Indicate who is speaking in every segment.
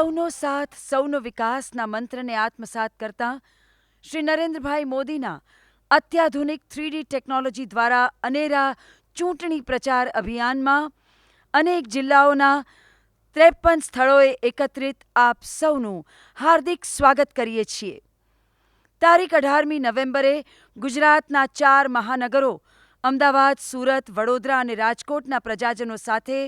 Speaker 1: સૌનો સાથ સૌનો વિકાસના મંત્રને આત્મસાત કરતા શ્રી નરેન્દ્રભાઈ મોદીના અત્યાધુનિક 3D ટેકનોલોજી દ્વારા અનેરા ચૂંટણી પ્રચાર અભિયાનમાં અનેક જિલ્લાઓના 53 સ્થળોએ એકત્રિત આપ સૌનું હાર્દિક સ્વાગત કરીએ છીએ. તારીખ 18મી નવેમ્બરે ગુજરાતના 4 મહાનગરો અમદાવાદ, સુરત, વડોદરા અને રાજકોટના પ્રજાજનો સાથે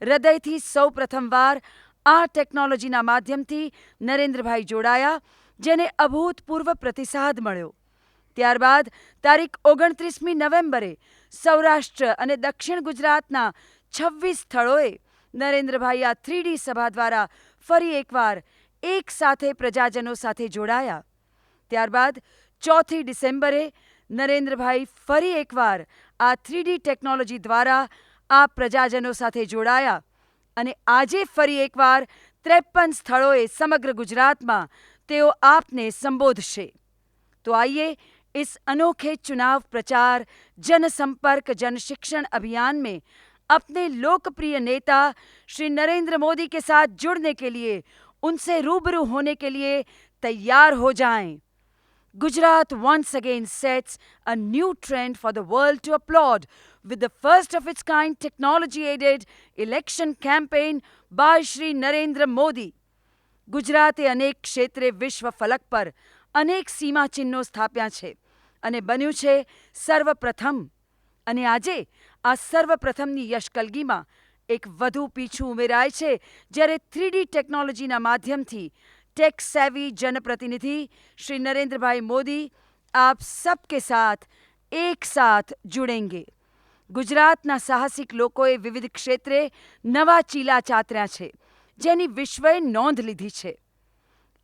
Speaker 1: હૃદયથી સૌ પ્રથમવાર આ ટેકનોલોજીના માધ્યમથી નરેન્દ્રભાઈ જોડાયા, જેને અભૂતપૂર્વ પ્રતિસાદ મળ્યો. ત્યારબાદ તારીખ 29મી નવેમ્બરે સૌરાષ્ટ્ર અને દક્ષિણ ગુજરાતના 26 સ્થળોએ નરેન્દ્રભાઈ આ 3D સભા દ્વારા ફરી એકવાર એક સાથે પ્રજાજનો સાથે જોડાયા. ત્યારબાદ 4થી ડિસેમ્બરે નરેન્દ્રભાઈ ફરી એકવાર આ 3D ટેકનોલોજી દ્વારા આ પ્રજાજનો સાથે જોડાયા અને આજે ફરી એકવાર 53 સ્થળોએ સમગ્ર ગુજરાતમાં તેઓ આપને સંબોધશે. तो आइए इस अनोखे चुनाव प्रचार, जनसंपर्क, जनशिक्षण अभियान में अपने लोकप्रिय नेता श्री नरेंद्र मोदी के साथ जुड़ने के लिए, उनसे रूबरू होने के लिए तैयार हो जाएं. Gujarat once again sets a new trend for the world to applaud with the first of its kind technology-aided election campaign by Shri Narendra Modi. ગુજરાતે અનેક ક્ષેત્રે વિશ્વ ફલક પર અનેક સીમાચિહ્નો સ્થાપ્યા છે અને બન્યું છે સર્વપ્રથમ. અને આજે આ સર્વપ્રથમની યશકલગીમાં એક વધુ પીછું ઉમેરાય છે, જ્યારે 3D ટેકનોલોજીના માધ્યમથી ટેક સેવી जनप्रतिनिधि श्री नरेंद्र भाई मोदी आप सबके साथ एक साथ जुड़ेंगे. ગુજરાતના સાહસિક લોકોએ વિવિધ ક્ષેત્રે નવા ચીલા ચાતર્યા છે, જેની વિશ્વએ નોંધ લીધી છે.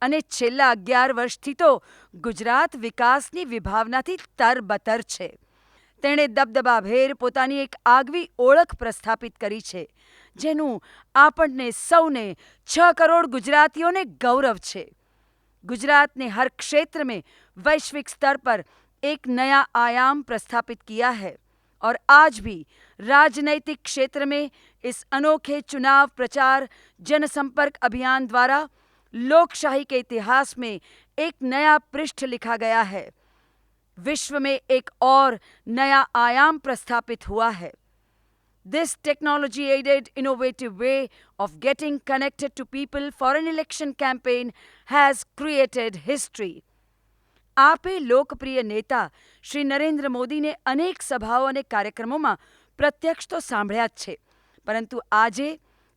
Speaker 1: અને છેલ્લા 11 વર્ષથી તો ગુજરાત વિકાસની વિભાવનાથી તરબતર છે. તેણે દબદબાભેર પોતાની એક આગવી ઓળખ પ્રસ્થાપિત કરી છે, જેનું આપણને સૌને 6 કરોડ ગુજરાતીઓને गौरव છે. गुजरात ने हर क्षेत्र में वैश्विक स्तर पर एक नया आयाम प्रस्थापित किया है और आज भी राजनैतिक क्षेत्र में इस अनोखे चुनाव प्रचार जनसंपर्क अभियान द्वारा लोकशाही के इतिहास में एक नया पृष्ठ लिखा गया है. विश्व में एक और नया आयाम प्रस्थापित हुआ है. This technology-aided innovative way of getting connected to people for an election campaign has created history. આપે લોકપ્રિય નેતા શ્રી નરેન્દ્ર મોદીને અનેક સભાઓ અને કાર્યક્રમોમાં પ્રત્યક્ષ તો સાંભળ્યા જ છે, પરંતુ આજે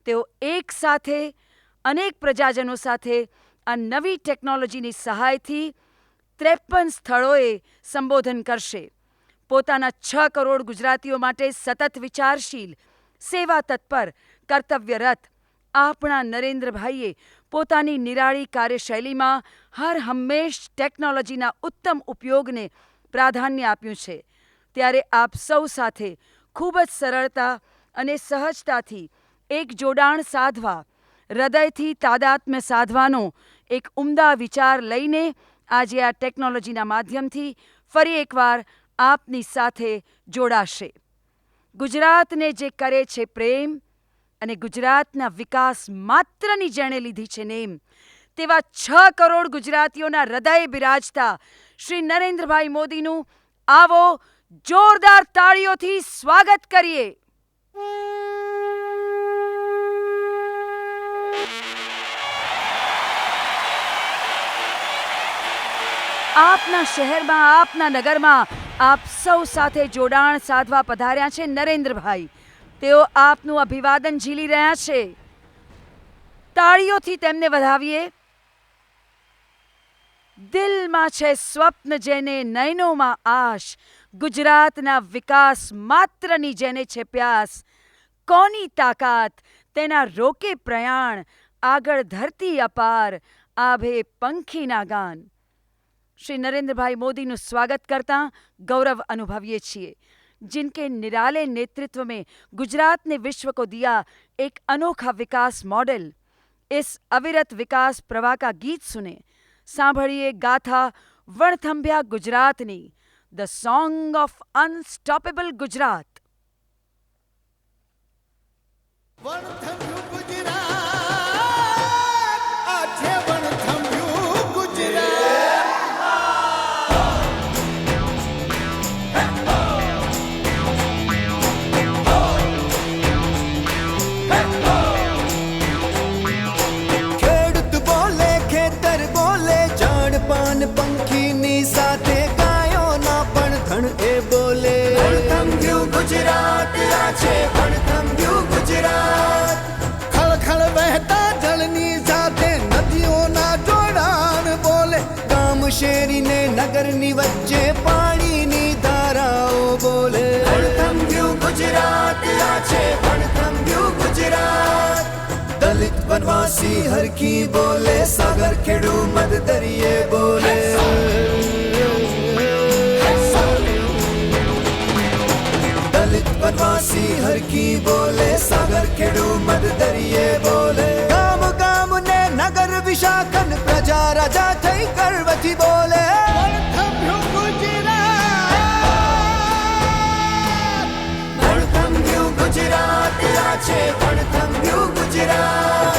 Speaker 1: તેઓ એક સાથે અનેક પ્રજાજનો સાથે આ નવી ટેકનોલોજીની સહાયથી 53 સ્થળોએ સંબોધન કરશે. પોતાના 6 કરોડ ગુજરાતીઓ માટે સતત વિચારશીલ, સેવા તત્પર, કર્તવ્યરત આપણા નરેન્દ્રભાઈએ પોતાની નિરાળી કાર્યશૈલીમાં હર હંમેશ ટેકનોલોજીના ઉત્તમ ઉપયોગને પ્રાધાન્ય આપ્યું છે. ત્યારે આપ સૌ સાથે ખૂબ જ સરળતા અને સહજતાથી એક જોડાણ સાધવા, હૃદયથી તાદાત્મ્ય સાધવાનો એક ઉમદા વિચાર લઈને આજે આ ટેકનોલોજીના માધ્યમથી ફરી એકવાર આપની સાથે જોડાશે. ગુજરાતને જે કરે છે પ્રેમ અને ગુજરાતના વિકાસ માત્રની જેણે લીધી છે નેમ, તેવા 6 કરોડ ગુજરાતીઓના હૃદયે બિરાજતા શ્રી નરેન્દ્રભાઈ મોદીનું આવો જોરદાર તાળીઓથી સ્વાગત કરીએ. આપના શહેરમાં, આપના નગરમાં આપ સૌ સાથે જોડાણ સાધવા પધાર્યા છે નરેન્દ્રભાઈ. તેઓ આપનું અભિવાદન ઝીલી રહ્યા છે. તાળીઓથી તેમને વધાવીએ. દિલમાં છે સ્વપ્ન જેને, નયનોમાં આશ, ગુજરાતના વિકાસ માત્રની જેને છે પ્યાસ. કોની તાકાત તેના રોકે પ્રયાણ, આગળ ધરતી અપાર, આભે પંખીના ગાન. श्री नरेंद्र भाई मोदी नु स्वागत करता गौरव अनुभविए छिए. जिनके निराले नेतृत्व में गुजरात ने विश्व को दिया एक अनोखा विकास मॉडल. इस अविरत विकास प्रवाह का गीत सुने, सांभळिए गाथा वणथंभ्या गुजरातनी, the song of unstoppable Gujarat.
Speaker 2: પણ એ બોલે વણથંભ્યું ગુજરાત આ છે વણથંભ્યું ગુજરાત. ખળખળ વહેતા જળની સાથે નદીઓના જોડાણ બોલે ગામ શેરીને નગરની વચ્ચે પાણીની ધારાઓ બોલે વણથંભ્યું ગુજરાત આ છે વણથંભ્યું ગુજરાત. દલિત વનવાસી હરખી બોલે સાગર ખેડુ મદ દરિયે બોલે દલિત વનવાસી હરખી બોલે સાગર ખેડુ મદ દરિયે બોલે. ગામ ગામ ને નગર વિશાખન પ્રજા રાજા થઈ કરવથી બોલે વણથંભ્યું ગુજરાત આ છે વણથંભ્યું ગુજરાત.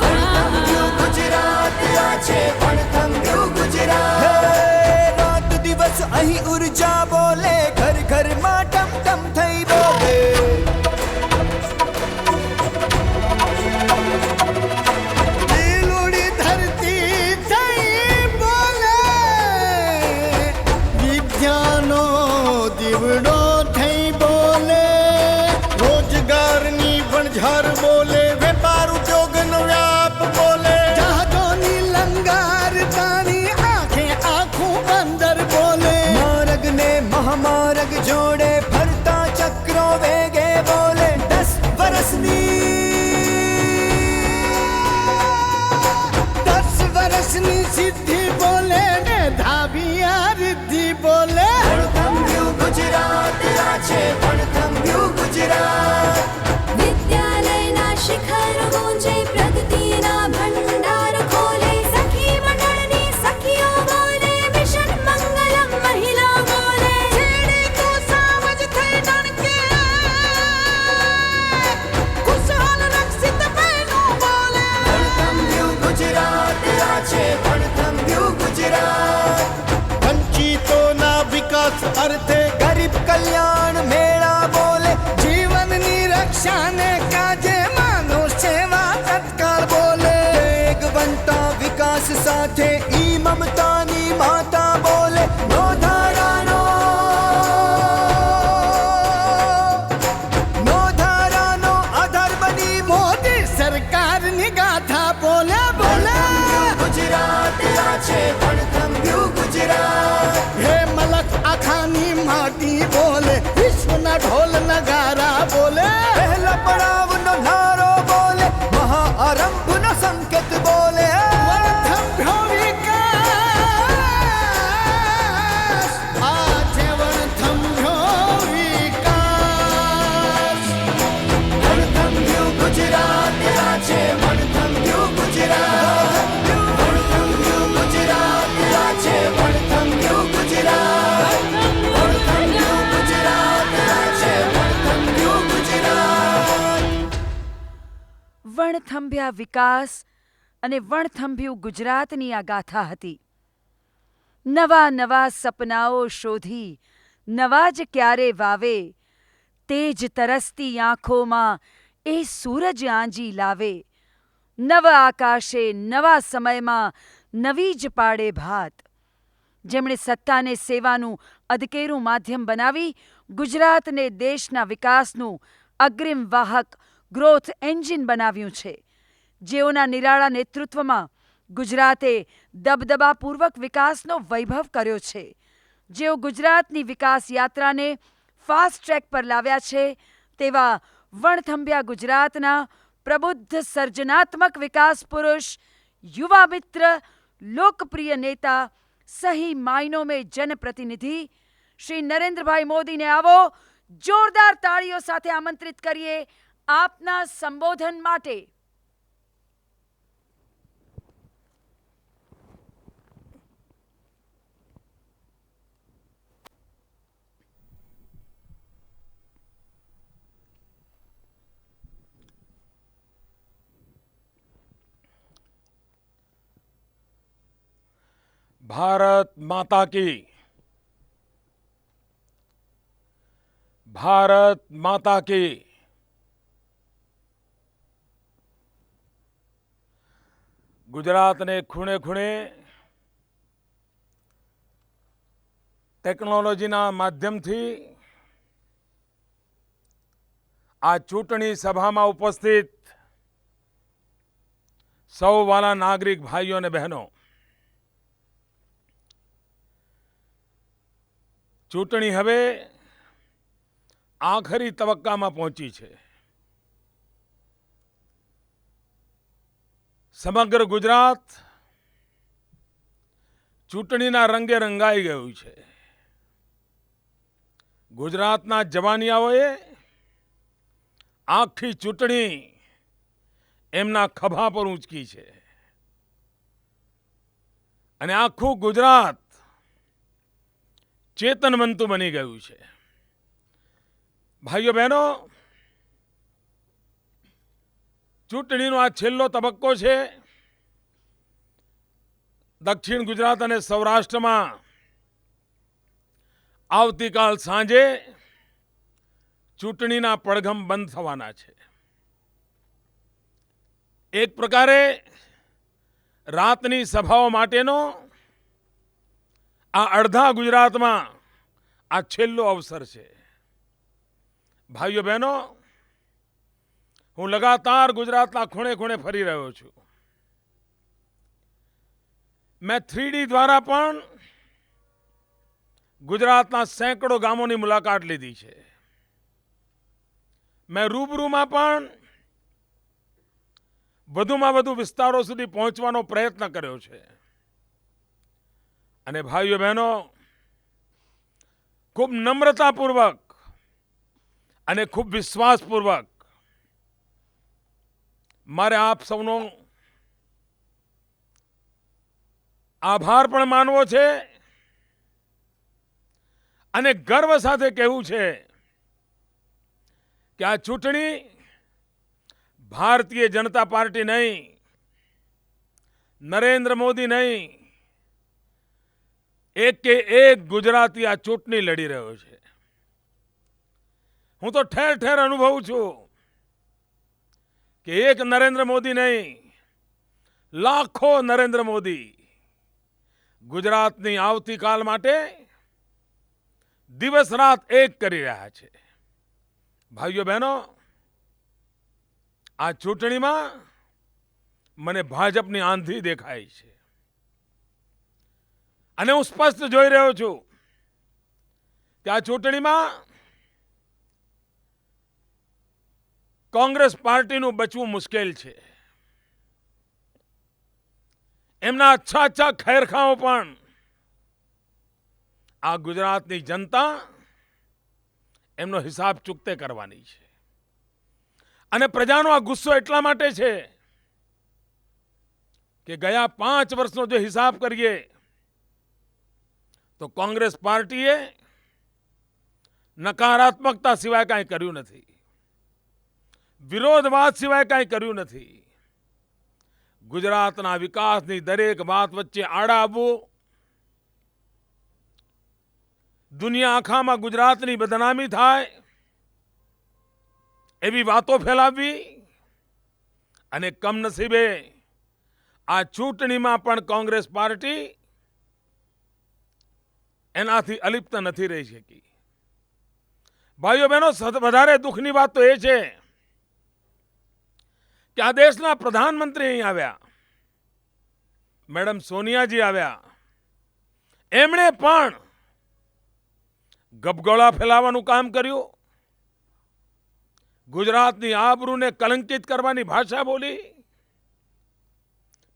Speaker 2: વણથંભ્યું ગુજરાત આ છે વણથંભ્યું ગુજરાત. રાત દિવસ અહીં ઉર્જા બોલે ઘર ઘરમાં ટમ ટમ થઈ બોલે લીલુડી ધરતી થઈ બોલે વિદ્યાનો દીવડો થઈ બોલે રોજગારની વણઝાર બોલે વેપાર ઉદ્યોગનો વ્યાપ બોલે જહાજોની લંગારતાની આંખે આખું બંદર બોલે માર્ગ ને મહામાર્ગ જોડે ફરતા ચક્રો વેગે બોલે 10 વર્ષની સિદ્ધિ બોલે ને ધાબિયા રિદ્ધિ બોલે વણથંભ્યું ગુજરાત આ છે વણથંભ્યું ગુજરાત.
Speaker 3: વિદ્યાલયના શિખર ગુંજે પ્રગતિના ભંડાર ખોલે સખી મંડળની સખીઓ બોલે મિશન મંગલમ મહિલા બોલે છેડે તો સાવજ થઈ ડણકે ખુશહાલ રક્ષિત બહેનો બોલે
Speaker 2: વણથંભ્યું ગુજરાત આ છે વણથંભ્યું ગુજરાત. વંચિતોના વિકાસ અર્થે ગરીબ કલ્યાણ મેળા બોલે જીવનની રક્ષાને કાજે માનવ સેવા તત્કાળ બોલે વેગ બનતા વિકાસ સાથે ઈ મમતાની માતા બોલે નો ધારાનો આધાર બની મોદી સરકારની ગાથા બોલે બોલે ગુજરાત આ છે વણથંભ્યું ગુજરાત. હે મલક આખાની માટી બોલે વિશ્વના ઢોલ નગારા બોલે પહેલા પડાવનો નારો બોલે મહાઆરંભનો સંકેત બોલે વણથંભ્યો વિકાસ આ છે વણથંભ્યો વિકાસ. વણથંભ્યું ગુજરાત આ છે વણથંભ્યું ગુજરાત. વણથંભ્યું ગુજરાત આ છે વણથંભ્યું ગુજરાત. વણથંભ્યું ગુજરાત આ છે વણથંભ્યું ગુજરાત.
Speaker 1: વણથંભ્યા વિકાસ અને વણથંભ્યું ગુજરાતની આ ગાથા હતી. નવા નવા સપનાઓ શોધી નવા જ ક્યારે વાવે તેજ તરસતી આંખોમાં એ સૂરજ આંજી લાવે નવ આકાશે નવા સમયમાં નવી જ પાડે ભાત. જેમણે સત્તાને સેવાનું અધકેરું માધ્યમ બનાવી ગુજરાતને દેશના વિકાસનું અગ્રીમ વાહક ગ્રોથ એન્જિન બનાવ્યું છે. જેઓના નિરાળા નેતૃત્વમાં ગુજરાતે દબદબાપૂર્વક વિકાસનો વૈભવ કર્યો છે. જેઓ ગુજરાતની વિકાસ યાત્રાને ફાસ્ટ ટ્રેક પર લાવ્યા છે તેવા વણથંભ્યા ગુજરાતના પ્રબુદ્ધ સર્જનાત્મક વિકાસ પુરુષ युवा मित्र लोकप्रिय नेता सही मायनों में जनप्रतिनिधि श्री नरेंद्रभाई मोदी ने आवो जोरदार ताड़ीओ साथे आमंत्रित करिए आपना संबोधन माटे।
Speaker 4: भारत माता की, भारत माता की। गुजरात ने खूणे खूणे ટેકનોલોજીના માધ્યમથી આ ચૂંટણી સભામાં ઉપસ્થિત સૌ વાલા નાગરિક ભાઈઓ અને બહેનો, ચૂંટણી હવે આખરી તબક્કામાં પહોંચી છે. સમગ્ર ગુજરાત ચૂંટણીના રંગે રંગાઈ ગયું છે. ગુજરાતના જવાનિયાઓએ આખી ચૂંટણી એમના ખભા પર ઊંચકી છે અને આખું ગુજરાત ચેતનવંતું બની ગયું છે. ભાઈઓ બહેનો, ચૂંટણીનો આ છેલ્લો તબક્કો છે. દક્ષિણ ગુજરાત અને સૌરાષ્ટ્રમાં આવતીકાલ સાંજે ચૂંટણીના પડઘમ બંધ થવાના છે. એક પ્રકારે રાતની સભાઓ માટેનો આ અડધા ગુજરાતમાં આ છેલ્લો અવસર છે. ભાઈઓ બહેનો, હું લગાતાર ગુજરાતના ખૂણે ખૂણે ફરી રહ્યો છું. મેં 3D દ્વારા પણ ગુજરાતના સેંકડો ગામોની મુલાકાત લીધી છે. મેં રૂબરૂમાં પણ વધુમાં વધુ વિસ્તારો સુધી પહોંચવાનો પ્રયત્ન કર્યો છે. અને ભાઈઓ બહેનો, ખૂબ નમ્રતાપૂર્વક અને ખૂબ વિશ્વાસપૂર્વક મારે આપ સૌનો આભાર પણ માનવો છે અને ગર્વ સાથે કહેવું છે કે આ ચૂંટણી ભારતીય જનતા પાર્ટી નહીં, નરેન્દ્ર મોદી નહીં, એક કે એક ગુજરાતી આ ચૂંટણી લડી રહ્યો છે. હું તો ઠેર ઠેર અનુભવું છું કે એક નરેન્દ્ર મોદી નહીં, લાખો નરેન્દ્ર મોદી ગુજરાતની આવતીકાલ માટે દિવસ રાત એક કરી રહ્યા છે. ભાઈઓ બહેનો, આ ચૂંટણીમાં મને ભાજપની આંધી દેખાય છે અને હું સ્પષ્ટ જોઈ રહ્યો છું કે આ ચૂંટણીમાં કોંગ્રેસ પાર્ટીનું બચવું મુશ્કેલ છે. એમના અચ્છા ખેરખાઓ પણ આ ગુજરાતની જનતા એમનો હિસાબ ચૂકતે કરવાની છે. અને પ્રજાનો આ ગુસ્સો એટલા માટે છે કે ગયા 5 વર્ષનો જો હિસાબ કરીએ તો કોંગ્રેસ પાર્ટીએ નકારાત્મકતા સિવાય કાંઈ કર્યું નથી, વિરોધવાદ સિવાય કાંઈ કર્યું નથી. ગુજરાતના વિકાસની દરેક વાત વચ્ચે આડા આવવું, દુનિયા આખામાં ગુજરાતની બદનામી થાય એવી વાતો ફેલાવવી અને કમનસીબે આ ચૂંટણીમાં પણ કોંગ્રેસ પાર્ટી એનાથી અલિપ્ત નથી રહી શકી. ભાઈઓ બહેનો, વધારે દુઃખની વાત તો એ છે કે આ દેશના પ્રધાનમંત્રી અહીં આવ્યા, મેડમ સોનિયાજી આવ્યા, એમણે પણ ગબગોળા ફેલાવવાનું કામ કર્યું, ગુજરાતની આબરૂને કલંકિત કરવાની ભાષા બોલી.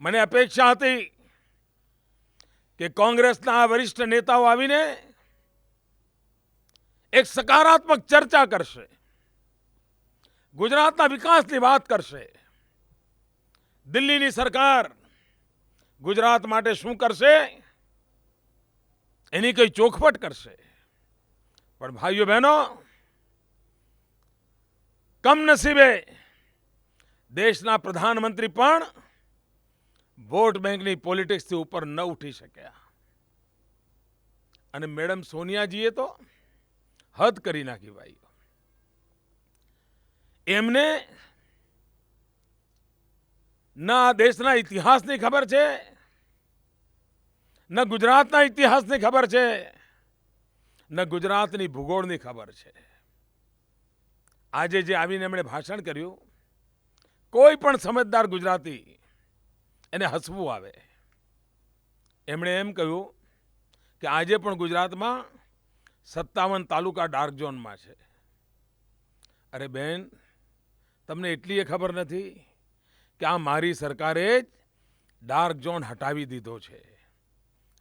Speaker 4: મને અપેક્ષા હતી કે કોંગ્રેસના આ વરિષ્ઠ નેતાઓ આવીને એક સકારાત્મક ચર્ચા કરશે, ગુજરાતના વિકાસની વાત કરશે, દિલ્હીની સરકાર ગુજરાત માટે શું કરશે એની કઈ ચોખવટ કરશે. પણ ભાઈઓ બહેનો, કમનસીબે દેશના પ્રધાનમંત્રી પણ વોટ બેંકની પોલિટિક્સથી ઉપર ન ઉઠી શક્યા. અને મેડમ સોનિયાજીએ તો હદ કરી નાખી. ભાઈઓ, એમને ના દેશના ઇતિહાસની ખબર છે, ન ગુજરાતના ઇતિહાસની ખબર છે, ન ગુજરાતની ભૂગોળની ખબર છે. આજે જે આવીને એમણે ભાષણ કર્યું, કોઈ પણ સમજદાર ગુજરાતી એને હસવું આવે. એમણે એમ કહ્યું કે આજે પણ ગુજરાતમાં 57 તાલુકા ડાર્ક ઝોનમાં છે. અરે બેન, તમને એટલી ખબર નથી કે આ મારી સરકારે જ ડાર્ક ઝોન હટાવી દીધો છે.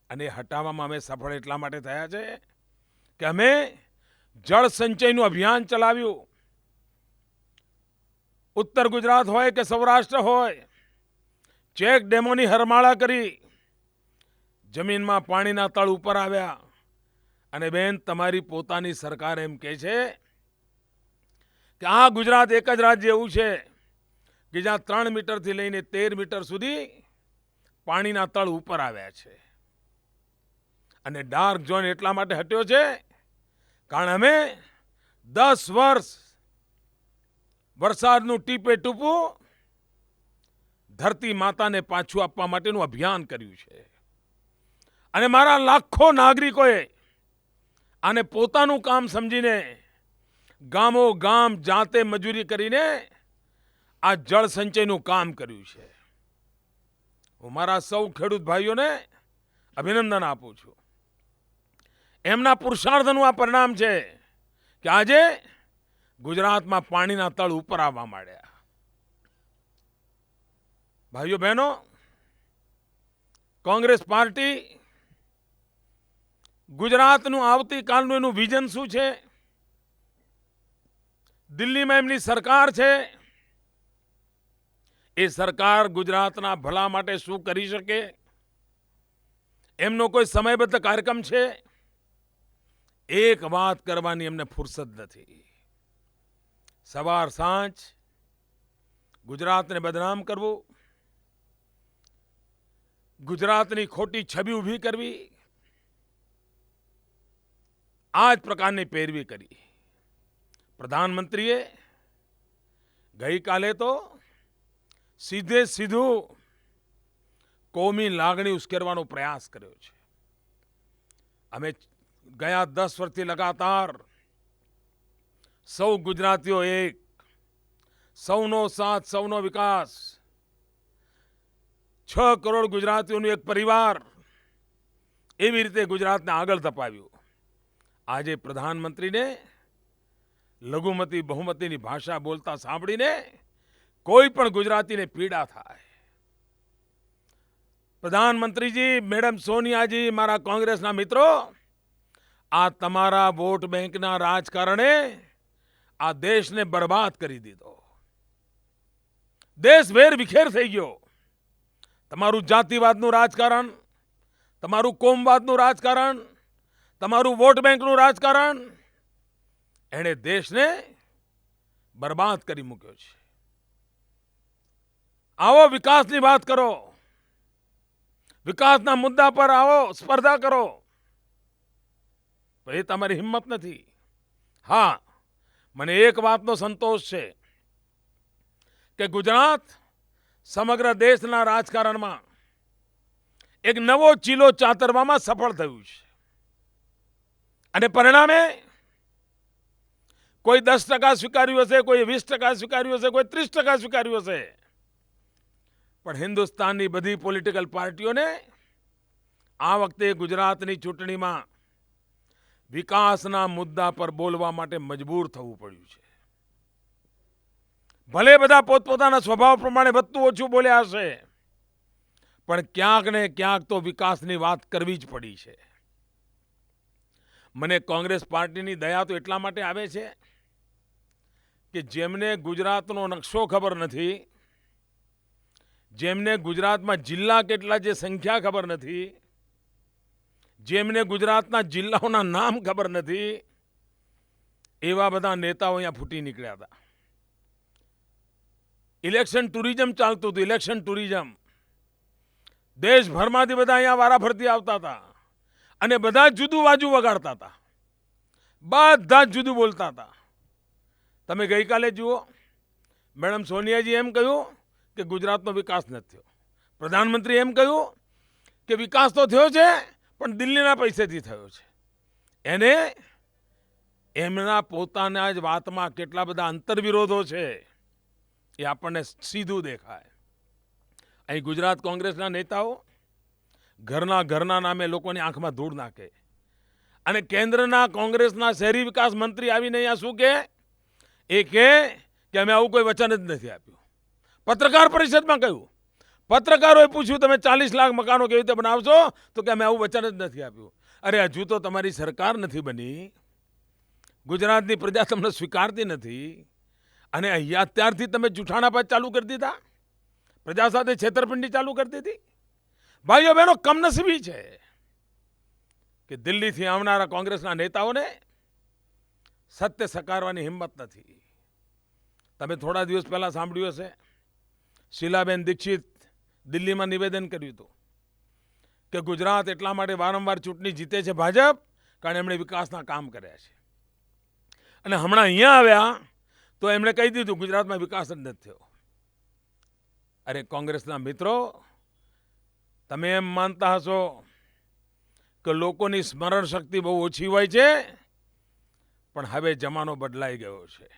Speaker 4: અને હટાવવામાં અમે સફળ એટલા માટે થયા છે કે અમે જળ સંચયનું અભિયાન ચલાવ્યું. ઉત્તર ગુજરાત હોય કે સૌરાષ્ટ્ર હોય, ચેક ડેમોની હરમાળા કરી, જમીનમાં પાણીના તળ ઉપર આવ્યા. અને બેન, તમારી પોતાની સરકાર એમ કહે છે કે આ ગુજરાત એક જ રાજ્ય એવું છે કે જ્યાં 3 મીટરથી લઈને 13 મીટર સુધી પાણીના તળ ઉપર આવ્યા છે. અને ડાર્ક ઝોન એટલા માટે હટ્યો છે કારણ અમે 10 વર્ષ વરસાદનું ટીપે ટીપું ધરતી માતાને પાછું આપવા માટેનું અભિયાન કર્યું છે. અને મારા લાખો નાગરિકોએ આને પોતાનું કામ સમજીને ગામો ગામ જાતે મજૂરી કરીને આ જળ સંચયનું કામ કર્યું છે. હું મારા સૌ ખેડૂત ભાઈઓને અભિનંદન આપું છું. એમના પુરુષાર્થનું આ પરિણામ છે કે આજે ગુજરાતમાં પાણીના તળ ઉપર આવવા માંડ્યા. ભાઈઓ બહેનો, કોંગ્રેસ પાર્ટી ગુજરાતનું આવતીકાલનું એનું વિઝન શું છે? દિલ્હીમાં એમની સરકાર છે. એ સરકાર ગુજરાતના ભલા માટે શું કરી શકે? એમનો કોઈ સમયબદ્ધ કાર્યક્રમ છે? એક વાત કરવાની એમને ફુરસદ નથી. સવાર સાંજ ગુજરાતને બદનામ કરવું, ગુજરાતની ખોટી છબી ઊભી કરવી, આ જ પ્રકારની પેરવી કરી. પ્રધાનમંત્રીએ ગઈકાલે તો સીધે સીધું કોમી લાગણી ઉશ્કેરવાનો પ્રયાસ કર્યો છે. અમે ગયા 10 વર્ષથી લગાતાર સૌ ગુજરાતીઓ એક, સૌનો સાથ, સૌનો વિકાસ, 6 કરોડ ગુજરાતીઓનું એક પરિવાર, એવી રીતે ગુજરાતને આગળ ધપાવ્યું. આજે પ્રધાનમંત્રીને લઘુમતી બહુમતીની ભાષા બોલતા સાંભળીને કોઈ પણ ગુજરાતીને પીડા થાય. પ્રધાનમંત્રીજી, મેડમ સોનિયાજી, મારા કોંગ્રેસના મિત્રો, આ તમારા વોટ બેંકના રાજકારણે આ દેશને બરબાદ કરી દીધો. દેશ વેર વિખેર થઈ ગયો. તમારું જાતિવાદનું રાજકારણ, તમારું કોમવાદનું રાજકારણ, તમારું વોટ બેંકનું રાજકારણ, એણે દેશને બરબાદ કરી મૂક્યો છે. આવો વિકાસની વાત કરો, વિકાસના મુદ્દા પર આવો, સ્પર્ધા કરો. એ તમારી હિંમત નથી. હા, મને એક વાતનો સંતોષ છે કે ગુજરાત સમગ્ર દેશના રાજકારણમાં એક નવો ચીલો ચાતરવામાં સફળ થયું છે. અને પરિણામે કોઈ 10% સ્વીકાર્યું હશે, કોઈ 20% સ્વીકાર્યું હશે, કોઈ 30% સ્વીકાર્યું હશે, પણ હિન્દુસ્તાનની બધી પોલિટિકલ પાર્ટીઓને આ વખતે ગુજરાતની ચૂંટણીમાં વિકાસના મુદ્દા પર બોલવા માટે મજબૂર થવું પડ્યું છે. ભલે બધા પોતપોતાના સ્વભાવ પ્રમાણે વધતું ઓછું બોલ્યા હશે, પણ ક્યાંક ને ક્યાંક તો વિકાસની વાત કરવી જ પડી છે. મને કોંગ્રેસ પાર્ટીની દયા તો એટલા માટે આવે છે કે જેમને ગુજરાતનો નકશો ખબર નથી, જેમને ગુજરાતમાં જિલ્લા કેટલા છે સંખ્યા ખબર નથી, જેમને ગુજરાતના જિલ્લાઓના નામ ખબર નથી, એવા બધા નેતાઓ અહીંયા ફૂટી નીકળ્યા હતા. ઇલેક્શન ટુરિઝમ ચાલતું હતું. ઇલેક્શન ટુરિઝમ દેશભરમાંથી બધા અહીંયા વારાફરતી આવતા હતા અને બધા જુદું બાજુ વગાડતા હતા, બધા જ જુદું બોલતા હતા. તમે ગઈકાલે જુઓ, મેડમ સોનિયાજી એમ કહ્યું કે ગુજરાતનો વિકાસ નથી થયો. પ્રધાનમંત્રી એમ કહ્યું કે વિકાસ તો થયો છે પણ દિલ્હીના પૈસેથી થયો છે. એને એમના પોતાના જ વાતમાં કેટલા બધા અંતરવિરોધો છે એ આપણને સીધું દેખાય. અહીં ગુજરાત કોંગ્રેસના નેતાઓ ઘરના નામે લોકોની આંખમાં ધૂળ નાખે અને કેન્દ્રના કોંગ્રેસના શહેરી વિકાસ મંત્રી આવીને અહીંયા શું કહે? એ કહે કે અમે આવું કોઈ વચન જ નથી આપ્યું. પત્રકાર પરિષદમાં કહ્યું, પત્રકારોએ પૂછ્યું તમે 40 લાખ મકાનો કેવી રીતે બનાવશો? તો કે અમે આવું વચન જ નથી આપ્યું. અરે હજુ તો તમારી સરકાર નથી બની, ગુજરાતની પ્રજા તમને સ્વીકારતી નથી અને અહીંયા ત્યારથી તમે જૂઠાણા પાછ ચાલુ કરી દીધા, પ્રજા સાથે છેતરપિંડી ચાલુ કરી દીધી. ભાઈઓ બહેનો, કમનસીબી છે કે દિલ્હીથી આવનારા કોંગ્રેસના નેતાઓને સત્ય સકારવાની હિંમત નથી. તમે થોડા દિવસ પહેલા સાંભળ્યું હશે, શીલાબેન દીક્ષિત દિલ્હીમાં નિવેદન કર્યું હતું કે ગુજરાત એટલા માટે વારંવાર ચૂંટણી જીતે છે ભાજપ કારણ એમણે વિકાસના કામ કર્યા છે. અને હમણાં અહીંયા આવ્યા તો એમણે કહી દીધું ગુજરાતમાં વિકાસ જ નથી થયો. અરે કોંગ્રેસના મિત્રો, તમે એમ માનતા હશો કે લોકોની સ્મરણ શક્તિ બહુ ઓછી હોય છે, પણ હવે જમાનો બદલાઈ ગયો છે.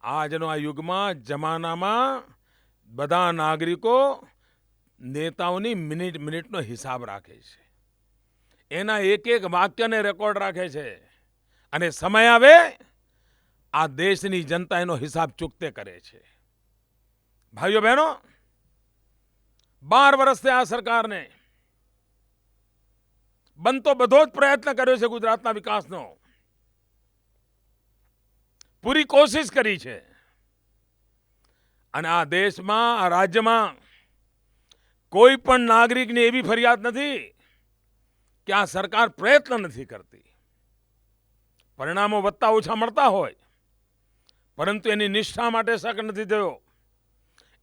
Speaker 4: આજનો આ યુગમાં જમાનામાં બધા નાગરિકો નેતાઓની મિનિટનો હિસાબ રાખે છે, એના એક એક વાક્યને રેકોર્ડ રાખે છે અને સમય આવે આ દેશની જનતા એનો હિસાબ ચૂકતે કરે છે. ભાઈઓ બહેનો, 12 વર્ષથી આ સરકારને બનતો બધો જ પ્રયત્ન કર્યો છે ગુજરાતના વિકાસનો, પૂરી કોશિશ કરી છે. અને આ દેશમાં, આ રાજ્યમાં કોઈ પણ નાગરિકની એવી ફરિયાદ નથી કે આ સરકાર પ્રયત્ન નથી કરતી. પરિણામો વધતા ઓછા મળતા હોય, પરંતુ એની નિષ્ઠા માટે શક નથી થયો,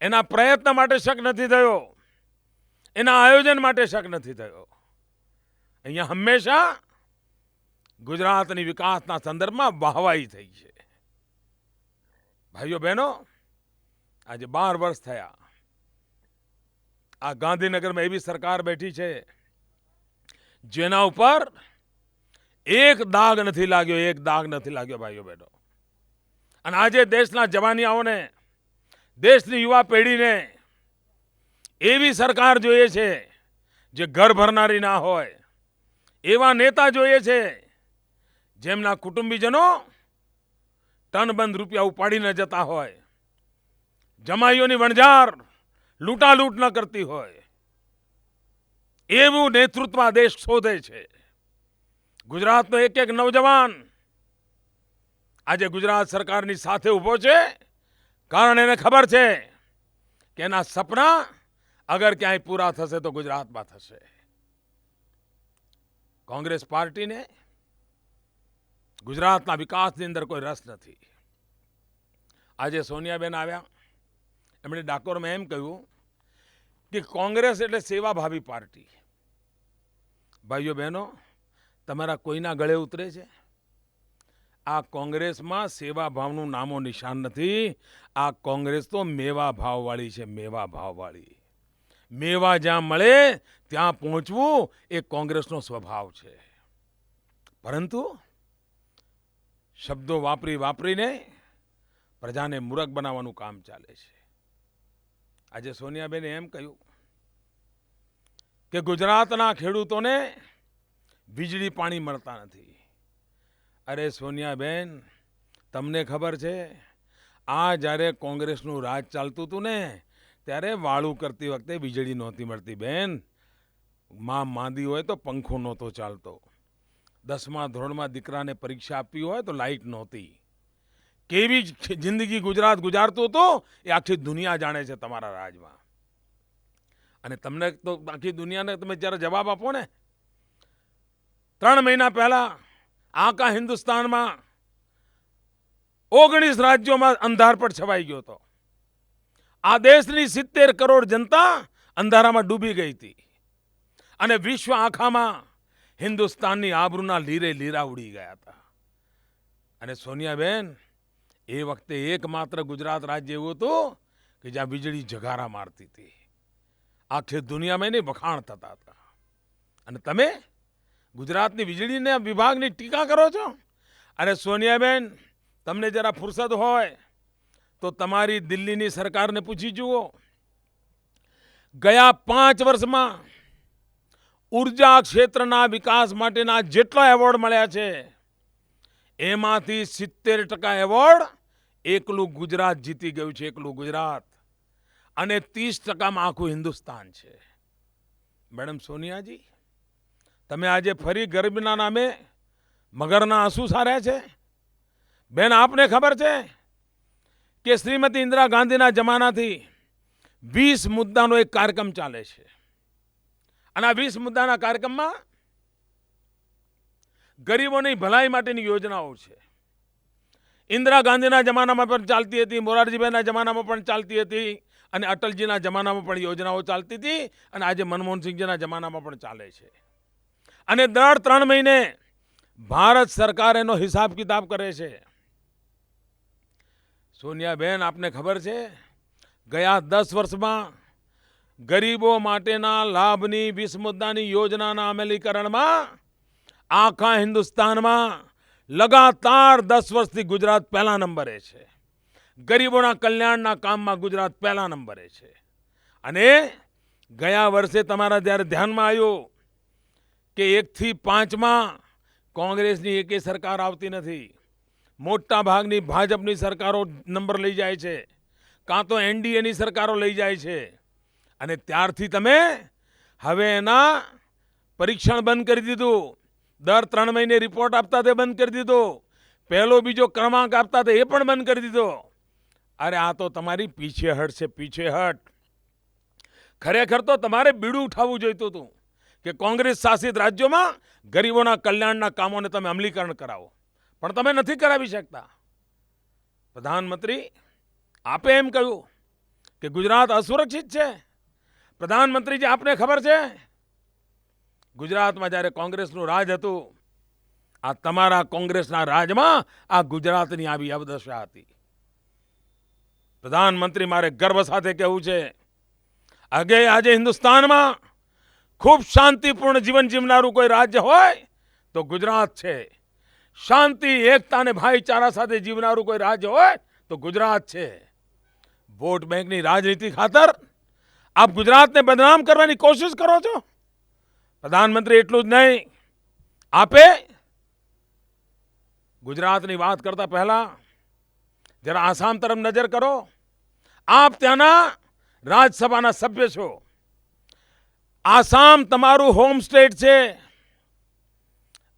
Speaker 4: એના પ્રયત્ન માટે શક નથી થયો, એના આયોજન માટે શક નથી થયો. અહીંયા હંમેશા ગુજરાતની વિકાસના સંદર્ભમાં વાહવાહી થઈ છે. ભાઈઓ બહેનો, આજે 12 વર્ષ થયા. આ ગાંધીનગરમાં એવી સરકાર બેઠી છે જેના ઉપર એક દાગ નથી લાગ્યો, એક દાગ નથી લાગ્યો ભાઈઓ બહેનો. અને આજે દેશના જવાનિયાઓને, દેશની યુવા પેઢીને એવી સરકાર જોઈએ છે જે ઘર ભરનારી ના હોય, એવા નેતા જોઈએ છે જેમના કુટુંબીજનો ટનબંધ રૂપિયા ઉપાડી ન જતા હોય, જમાઈઓની વણઝાર લૂંટાલૂંટ ન કરતી હોય, એવું નેતૃત્વ આ દેશ શોધે છે. ગુજરાતનો એક એક નવજવાન આજે ગુજરાત સરકારની સાથે ઊભો છે કારણ એને ખબર છે કે એના સપના અગર ક્યાંય પૂરા થશે તો ગુજરાતમાં થશે. કોંગ્રેસ પાર્ટીને ગુજરાતના વિકાસની અંદર કોઈ રસ નથી. આજે સોનિયાબેન આવ્યા, એમણે ડાકોરમાં એમ કહ્યું કે કોંગ્રેસ એટલે સેવાભાવી પાર્ટી. ભાઈઓ બહેનો, તમારા કોઈના ગળે ઉતરે છે? આ કોંગ્રેસમાં સેવા ભાવનું નામો નિશાન નથી. આ કોંગ્રેસ તો મેવા ભાવવાળી છે, મેવા ભાવવાળી. મેવા જ્યાં મળે ત્યાં પહોંચવું એ કોંગ્રેસનો સ્વભાવ છે. પરંતુ શબ્દો વાપરીને પ્રજાને મૂરખ બનાવવાનું કામ ચાલે છે. આજે સોનિયાબેને એમ કહ્યું કે ગુજરાતના ખેડૂતોને વીજળી પાણી મળતા નથી. અરે સોનિયાબેન, તમને ખબર છે આ જ્યારે કોંગ્રેસનું રાજ ચાલતું હતું ને ત્યારે વાળું કરતી વખતે વીજળી નહોતી મળતી બેન. માં માંદી હોય તો પંખો નહોતો ચાલતો. 10મા ધોરણમાં દીકરાને પરીક્ષા આપવી હોય તો લાઇટ નહોતી. કેવી જિંદગી ગુજરાત ગુજારતું હતું એ આખી દુનિયા જાણે છે તમારા રાજમાં. અને તમને તો આખી દુનિયાને તમે જ્યારે જવાબ આપો ને, 3 મહિના પહેલા આખા હિન્દુસ્તાનમાં 19 રાજ્યોમાં અંધારપટ છવાઈ ગયો હતો. આ દેશની 70 કરોડ જનતા અંધારામાં ડૂબી ગઈ હતી અને વિશ્વ આખામાં હિન્દુસ્તાનની આબરૂના લીરે લીરા ઉડી ગયા હતા. અને સોનિયાબેન, એ વખતે એકમાત્ર ગુજરાત રાજ્ય એવું હતું કે જ્યાં વીજળી જગારા મારતી હતી. આખી દુનિયામાં એની વખાણ થતા હતા. અને તમે ગુજરાતની વીજળીના વિભાગની ટીકા કરો છો? અરે સોનિયાબેન, તમને જરા ફુરસદ હોય તો તમારી દિલ્હીની સરકારને પૂછી જુઓ. ગયા 5 વર્ષમાં ઉર્જા ક્ષેત્રના વિકાસ માટેના જેટલા એવોર્ડ મળ્યા છે એમાંથી 70% એવોર્ડ એકલું ગુજરાત જીતી ગયું છે, એકલું ગુજરાત. અને 30%માં આખું હિન્દુસ્તાન છે. મેડમ સોનિયાજી, તમે આજે ફરી ગરીબના નામે મગરના આંસુ સાર્યા છે? બેન, આપને ખબર છે કે શ્રીમતી ઇન્દિરા ગાંધીના જમાનાથી 20 મુદ્દાનો એક કાર્યક્રમ ચાલે છે. અને આ 20 મુદ્દાના કાર્યક્રમમાં ગરીબોની ભલાઈ માટેની યોજનાઓ છે. ઇન્દિરા ગાંધીના જમાનામાં પણ ચાલતી હતી, મોરારજીભાઈના જમાનામાં પણ ચાલતી હતી, અને અટલજીના જમાનામાં પણ યોજનાઓ ચાલતી હતી, અને આજે મનમોહનસિંહજીના જમાનામાં પણ ચાલે છે. અને દર 3 મહિને ભારત સરકાર એનો હિસાબ કિતાબ કરે છે. સોનિયાબેન, આપને ખબર છે ગયા 10 વર્ષમાં ગરીબો માટેના લાભની 20 મુદ્દાની યોજનાના અમલીકરણમાં આખા હિન્દુસ્તાનમાં લગાતાર 10 વર્ષથી ગુજરાત પહેલા નંબરે છે. ગરીબોના કલ્યાણના કામમાં ગુજરાત પહેલા નંબરે છે. અને ગયા વર્ષે તમારા જ્યારે ધ્યાનમાં આવ્યું કે 1 થી 5માં કોંગ્રેસની એકે સરકાર આવતી નથી, મોટા ભાગની ભાજપની સરકારો નંબર લઈ જાય છે, કાં તો એનડીએની સરકારો લઈ જાય છે. અને ત્યારથી તમે હવે એના પરીક્ષણ બંધ કરી દીધું. દર 3 મહિને રિપોર્ટ આપતા તે બંધ કરી દીધો. પહેલો બીજો ક્રમાંક આપતા તે એ પણ બંધ કરી દીધો. અરે આ તો તમારી પીછેહટ છે, પીછેહટ. ખરેખર તો તમારે બીડું ઉઠાવવું જોઈતું હતું કે કોંગ્રેસ શાસિત રાજ્યોમાં ગરીબોના કલ્યાણના કામોને તમે અમલીકરણ કરાવો, પણ તમે નથી કરાવી શકતા. પ્રધાનમંત્રી, આપે એમ કહ્યું કે ગુજરાત અસુરક્ષિત છે. પ્રધાનમંત્રીજી, આપને ખબર છે ગુજરાતમાં જ્યારે કોંગ્રેસનું રાજ હતું, આ તમારા કોંગ્રેસના રાજમાં આ ગુજરાતની આવી અવદશા હતી. પ્રધાનમંત્રી, મારે ગર્વ સાથે કહેવું છે, આજે હિન્દુસ્તાનમાં ખૂબ શાંતિપૂર્ણ જીવન જીવનારું કોઈ રાજ્ય હોય તો ગુજરાત છે. શાંતિ, એકતા અને ભાઈચારા સાથે જીવનારું કોઈ રાજ્ય હોય તો ગુજરાત છે. વોટ બેંકની રાજનીતિ ખાતર આપ ગુજરાતને બદનામ કરવાની કોશિશ કરો છો. પ્રધાનમંત્રી, એટલું જ નહીં, આપે ગુજરાતની વાત કરતા પહેલા જરા આસામ તરફ નજર કરો. આપ ત્યાંના રાજ્યસભાના સભ્ય છો. આસામ તમારું હોમ સ્ટેટ છે.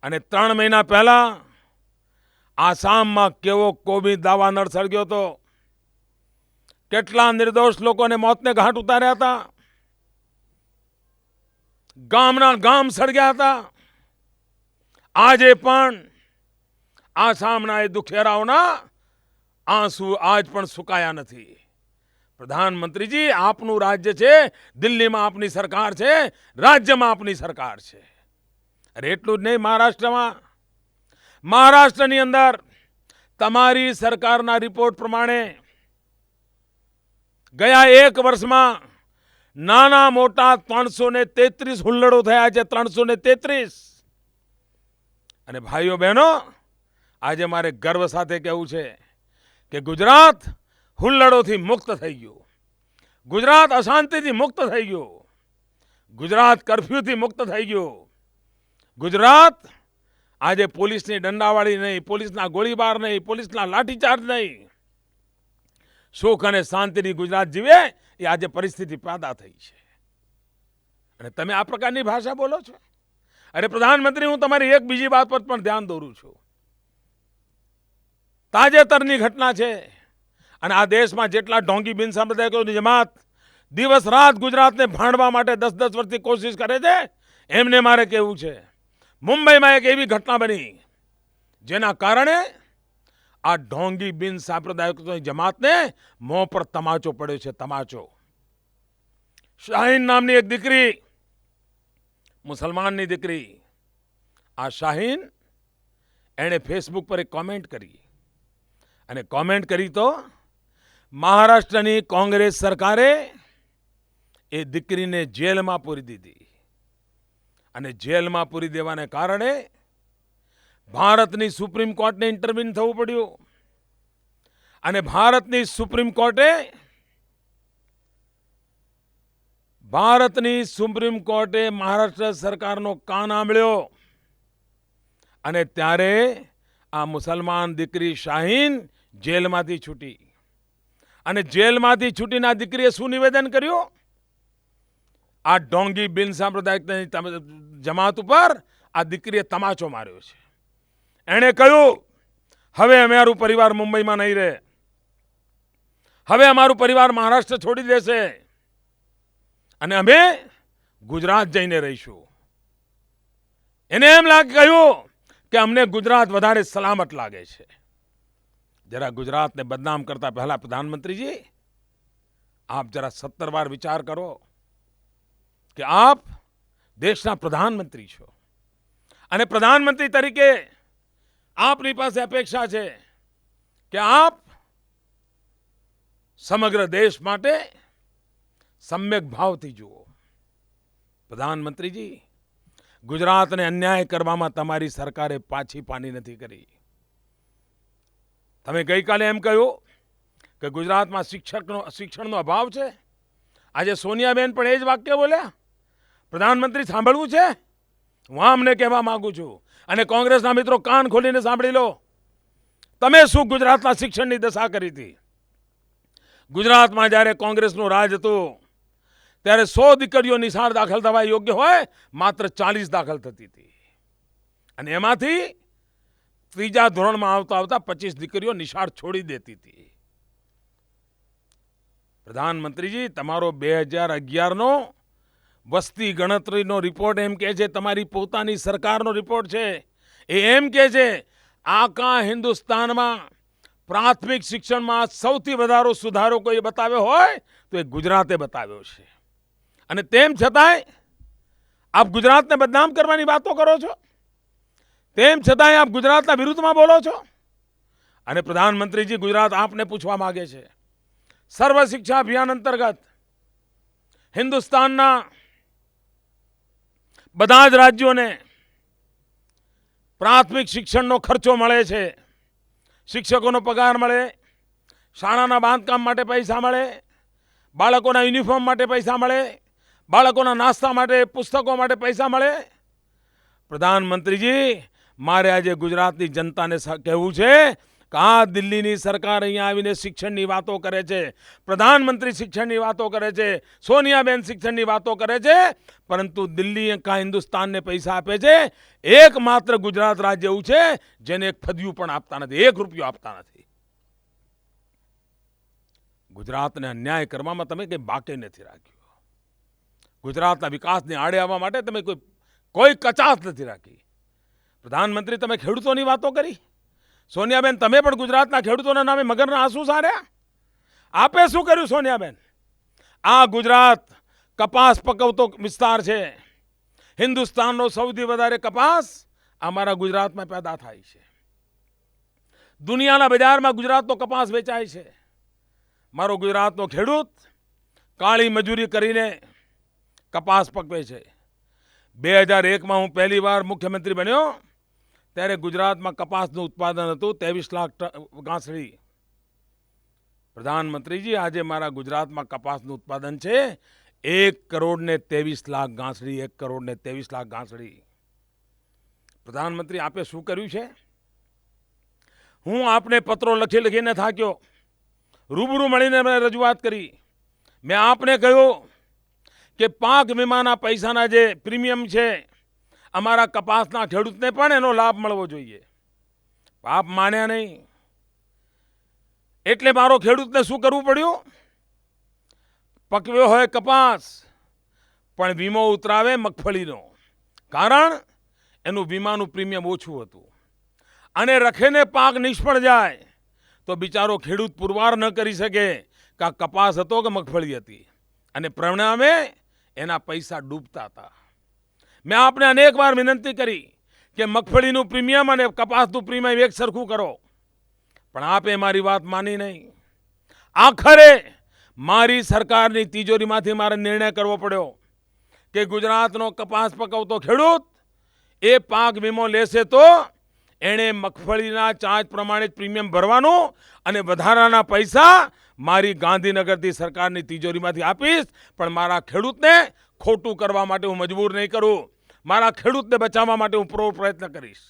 Speaker 4: અને 3 મહિના પહેલા આસામમાં કેવો કોમી દાવાનળ સળગ્યો હતો. કેટલા નિર્દોષ લોકોને મોતને ઘાટ ઉતાર્યા હતા. ગામના ગામ સળગ્યા હતા. આજે પણ આસામના એ દુખિયારાઓના આંસુ આજ પણ સુકાયા નથી. પ્રધાનમંત્રીજી, આપનું રાજ્ય છે, દિલ્હીમાં આપની સરકાર છે, રાજ્યમાં આપની સરકાર છે. અરે એટલું જ નહીં, મહારાષ્ટ્રની અંદર તમારી સરકારના રિપોર્ટ પ્રમાણે ગયા 1 વર્ષમાં નાના મોટા 333 હુલ્લડો થયા છે. 333. અને ભાઈઓ બહેનો, આજે મારે ગર્વ સાથે કહેવું છે કે ગુજરાત હુલ્લડોથી મુક્ત થઈ ગયું. ગુજરાત અશાંતિથી મુક્ત થઈ ગયું. ગુજરાત કર્ફ્યુથી મુક્ત થઈ ગયું. ગુજરાત આજે પોલીસની દંડાવાળી નહીં, પોલીસના ગોળીબાર નહીં, પોલીસના લાઠીચાર્જ નહીં, સુખ અને શાંતિની ગુજરાત જીવે એ આજે પરિસ્થિતિ પેદા થઈ છે. અને તમે આ પ્રકારની ભાષા બોલો છો. અરે પ્રધાનમંત્રી, હું તમારી એક બીજી વાત પર પણ ધ્યાન દોરું છું. તાજેતરની ઘટના છે. અને આ દેશમાં જેટલા ઢોંગી બિન સાંપ્રદાયિકોની જમાત દિવસ રાત ગુજરાતને ભાંડવા માટે 10-10 વર્ષથી કોશિશ કરે છે, એમને મારે કહેવું છે, મુંબઈમાં એક એવી ઘટના બની જેના કારણે આ ઢોંગી બિન સાંપ્રદાયિકોની જમાતને મોં પર તમાચો પડ્યો છે, તમાચો. શાહીન નામની એક દીકરી, મુસલમાનની દીકરી, આ શાહીન, એણે ફેસબુક પર એક કોમેન્ટ કરી. અને કોમેન્ટ કરી તો મહારાષ્ટ્રની કોંગ્રેસ સરકારે એ દીકરીને જેલમાં પૂરી દીધી. અને જેલમાં પૂરી દેવાને કારણે ભારતની સુપ્રીમ કોર્ટને ઇન્ટરવીન થવું પડ્યું અને ભારતની સુપ્રીમ કોર્ટે મહારાષ્ટ્ર સરકારનો કાન આંબળ્યો અને ત્યારે આ મુસલમાન દીકરી શાહીન જેલમાંથી છૂટી અને જેલમાંથી છૂટીને આ દીકરીએ શું નિવેદન કર્યું? આ ડોંગી બિન સાંપ્રદાયિક જમાત ઉપર આ દીકરીએ તમાચો માર્યો છે. એણે કહ્યું, હવે અમારું પરિવાર મુંબઈમાં નહીં રહે, હવે અમારું પરિવાર મહારાષ્ટ્ર છોડી દેશે અને અમે ગુજરાત જઈને રહીશું. એને એમ કહ્યું કે અમને ગુજરાત વધારે સલામત લાગે છે. જરા ગુજરાતને બદનામ કરતા પહેલા પ્રધાનમંત્રીજી, આપ જરા 17 વાર વિચાર કરો કે આપ દેશના પ્રધાનમંત્રી છો અને પ્રધાનમંત્રી તરીકે આપની પાસે અપેક્ષા છે કે આપ સમગ્ર દેશ માટે સમ્યક ભાવથી જુઓ. પ્રધાનમંત્રીજી, ગુજરાતને અન્યાય કરવામાં તમારી સરકારે પાછી પાની નથી કરી. તમે ગઈકાલે એમ કહ્યું કે ગુજરાતમાં શિક્ષણનો અભાવ છે. આજે સોનિયાબેન પણ એ જ વાક્ય બોલ્યા. પ્રધાનમંત્રી સાંભળવું છે? હું અમને કહેવા માંગુ છું અને કોંગ્રેસના મિત્રો કાન ખોલીને સાંભળી લો. તમે શું ગુજરાતના શિક્ષણની દશા કરી હતી? ગુજરાતમાં જ્યારે કોંગ્રેસનું રાજ હતું ત્યારે 100 દીકરીઓ નિશાળ દાખલ થવા યોગ્ય હોય માત્ર 40 દાખલ થતી હતી અને એમાંથી ત્રીજા ધોરણમાં આવતા 25 દીકરીઓ નિશાળ છોડી દેતી હતી. પ્રધાનમંત્રીજી, તમારો 2011નો વસ્તી ગણતરીનો રિપોર્ટ એમ કહે છે, તમારી પોતાની સરકારનો રિપોર્ટ છે, એ એમ કહે છે આખા હિન્દુસ્તાનમાં પ્રાથમિક શિક્ષણમાં સૌથી વધારે સુધારો કોઈ બતાવ્યો હોય તો એ ગુજરાતે બતાવ્યો છે. અને તેમ છતાંય આપ ગુજરાતને બદનામ કરવાની વાતો કરો છો, તેમ છતાંય આપ ગુજરાતના વિરુદ્ધમાં બોલો છો. અને પ્રધાનમંત્રીજી, ગુજરાત આપને પૂછવા માંગે છે, સર્વ શિક્ષા અભિયાન અંતર્ગત હિન્દુસ્તાનના બધા જ રાજ્યોને પ્રાથમિક શિક્ષણનો ખર્ચો મળે છે, શિક્ષકોનો પગાર મળે, શાળાના બાંધકામ માટે પૈસા મળે, બાળકોના યુનિફોર્મ માટે પૈસા મળે, બાળકોના નાસ્તા માટે, પુસ્તકો માટે પૈસા મળે. પ્રધાનમંત્રીજી, મારે આજે ગુજરાતની જનતાને કહેવું છે કે આ દિલ્હીની સરકાર અહીંયા આવીને શિક્ષણની વાતો કરે છે, પ્રધાનમંત્રી શિક્ષણની વાતો કરે છે, સોનિયાબેન શિક્ષણની વાતો કરે છે, પરંતુ દિલ્હી કા હિન્દુસ્તાનને પૈસા આપે છે. એકમાત્ર ગુજરાત રાજ્ય એવું છે જેને એક ફદિયું પણ આપતા નથી, 1 રૂપિયો આપતા નથી. ગુજરાતને અન્યાય કરવામાં તમે કંઈ બાકી નથી રાખ્યું. ગુજરાતના વિકાસને આડે આવવા માટે તમે કોઈ કચાશ નથી રાખી. પ્રધાનમંત્રી, તમે ખેડૂતોની વાતો કરી. સોનિયાબેન, તમે પણ ગુજરાતના ખેડૂતોના નામે મગરના આંસુ સાર્યા. આપે શું કર્યું સોનિયાબેન? આ ગુજરાત કપાસ પકવતો વિસ્તાર છે. હિન્દુસ્તાનનો સૌથી વધારે કપાસ અમારા ગુજરાતમાં પેદા થાય છે. દુનિયાના બજારમાં ગુજરાતનો કપાસ વેચાય છે. મારો ગુજરાતનો ખેડૂત કાળી મજૂરી કરીને કપાસ પકવે છે. 2001માં હું પહેલી વાર મુખ્યમંત્રી બન્યો ત્યારે ગુજરાતમાં કપાસનું ઉત્પાદન હતું 23 લાખ ગાંસડી. પ્રધાનમંત્રીજી, આજે મારા ગુજરાતમાં કપાસનું ઉત્પાદન છે 1,23 લાખ ગાંસડી. 1,23 લાખ ગાંસડી. પ્રધાનમંત્રી, આપે શું કર્યું છે? હું આપને પત્રો લખીને થાક્યો. રૂબરૂ મળીને મેં રજૂઆત કરી. મેં આપને કહ્યું કે પાક વીમાના પૈસાના જે પ્રીમિયમ છે અમારા કપાસના ખેડૂતને પણ એનો લાભ મળવો જોઈએ. આપ માન્યા નહીં. એટલે મારો ખેડૂતને શું કરવું પડ્યું? પકવ્યો હોય કપાસ પણ વીમો ઉતરાવે મગફળીનો, કારણ એનું વીમાનું પ્રીમિયમ ઓછું હતું. અને રખેને પાક નિષ્ફળ જાય તો બિચારો ખેડૂત પુરવાર ન કરી શકે કે આ કપાસ હતો કે મગફળી હતી, અને પરિણામે એના પૈસા ડૂબતા હતા. મેં આપને અનેક વાર વિનંતી કરી કે મગફળીનું પ્રીમિયમ અને કપાસનું પ્રીમિયમ એક સરખું કરો, પણ આપે મારી વાત માની નહીં. આખરે મારી સરકારની તિજોરીમાંથી મારે નિર્ણય કરવો પડ્યો કે ગુજરાતનો કપાસ પકવતો ખેડૂત એ પાક વીમો લેશે તો એણે મગફળીના ચાર્જ પ્રમાણે પ્રીમિયમ ભરવાનું અને વધારાના પૈસા મારી ગાંધીનગરથી સરકારની તિજોરીમાંથી આપીશ, પણ મારા ખેડૂતને ખોટું કરવા માટે હું મજબૂર નહીં કરું. મારા ખેડૂતને બચાવવા માટે હું પૂરો પ્રયત્ન કરીશ.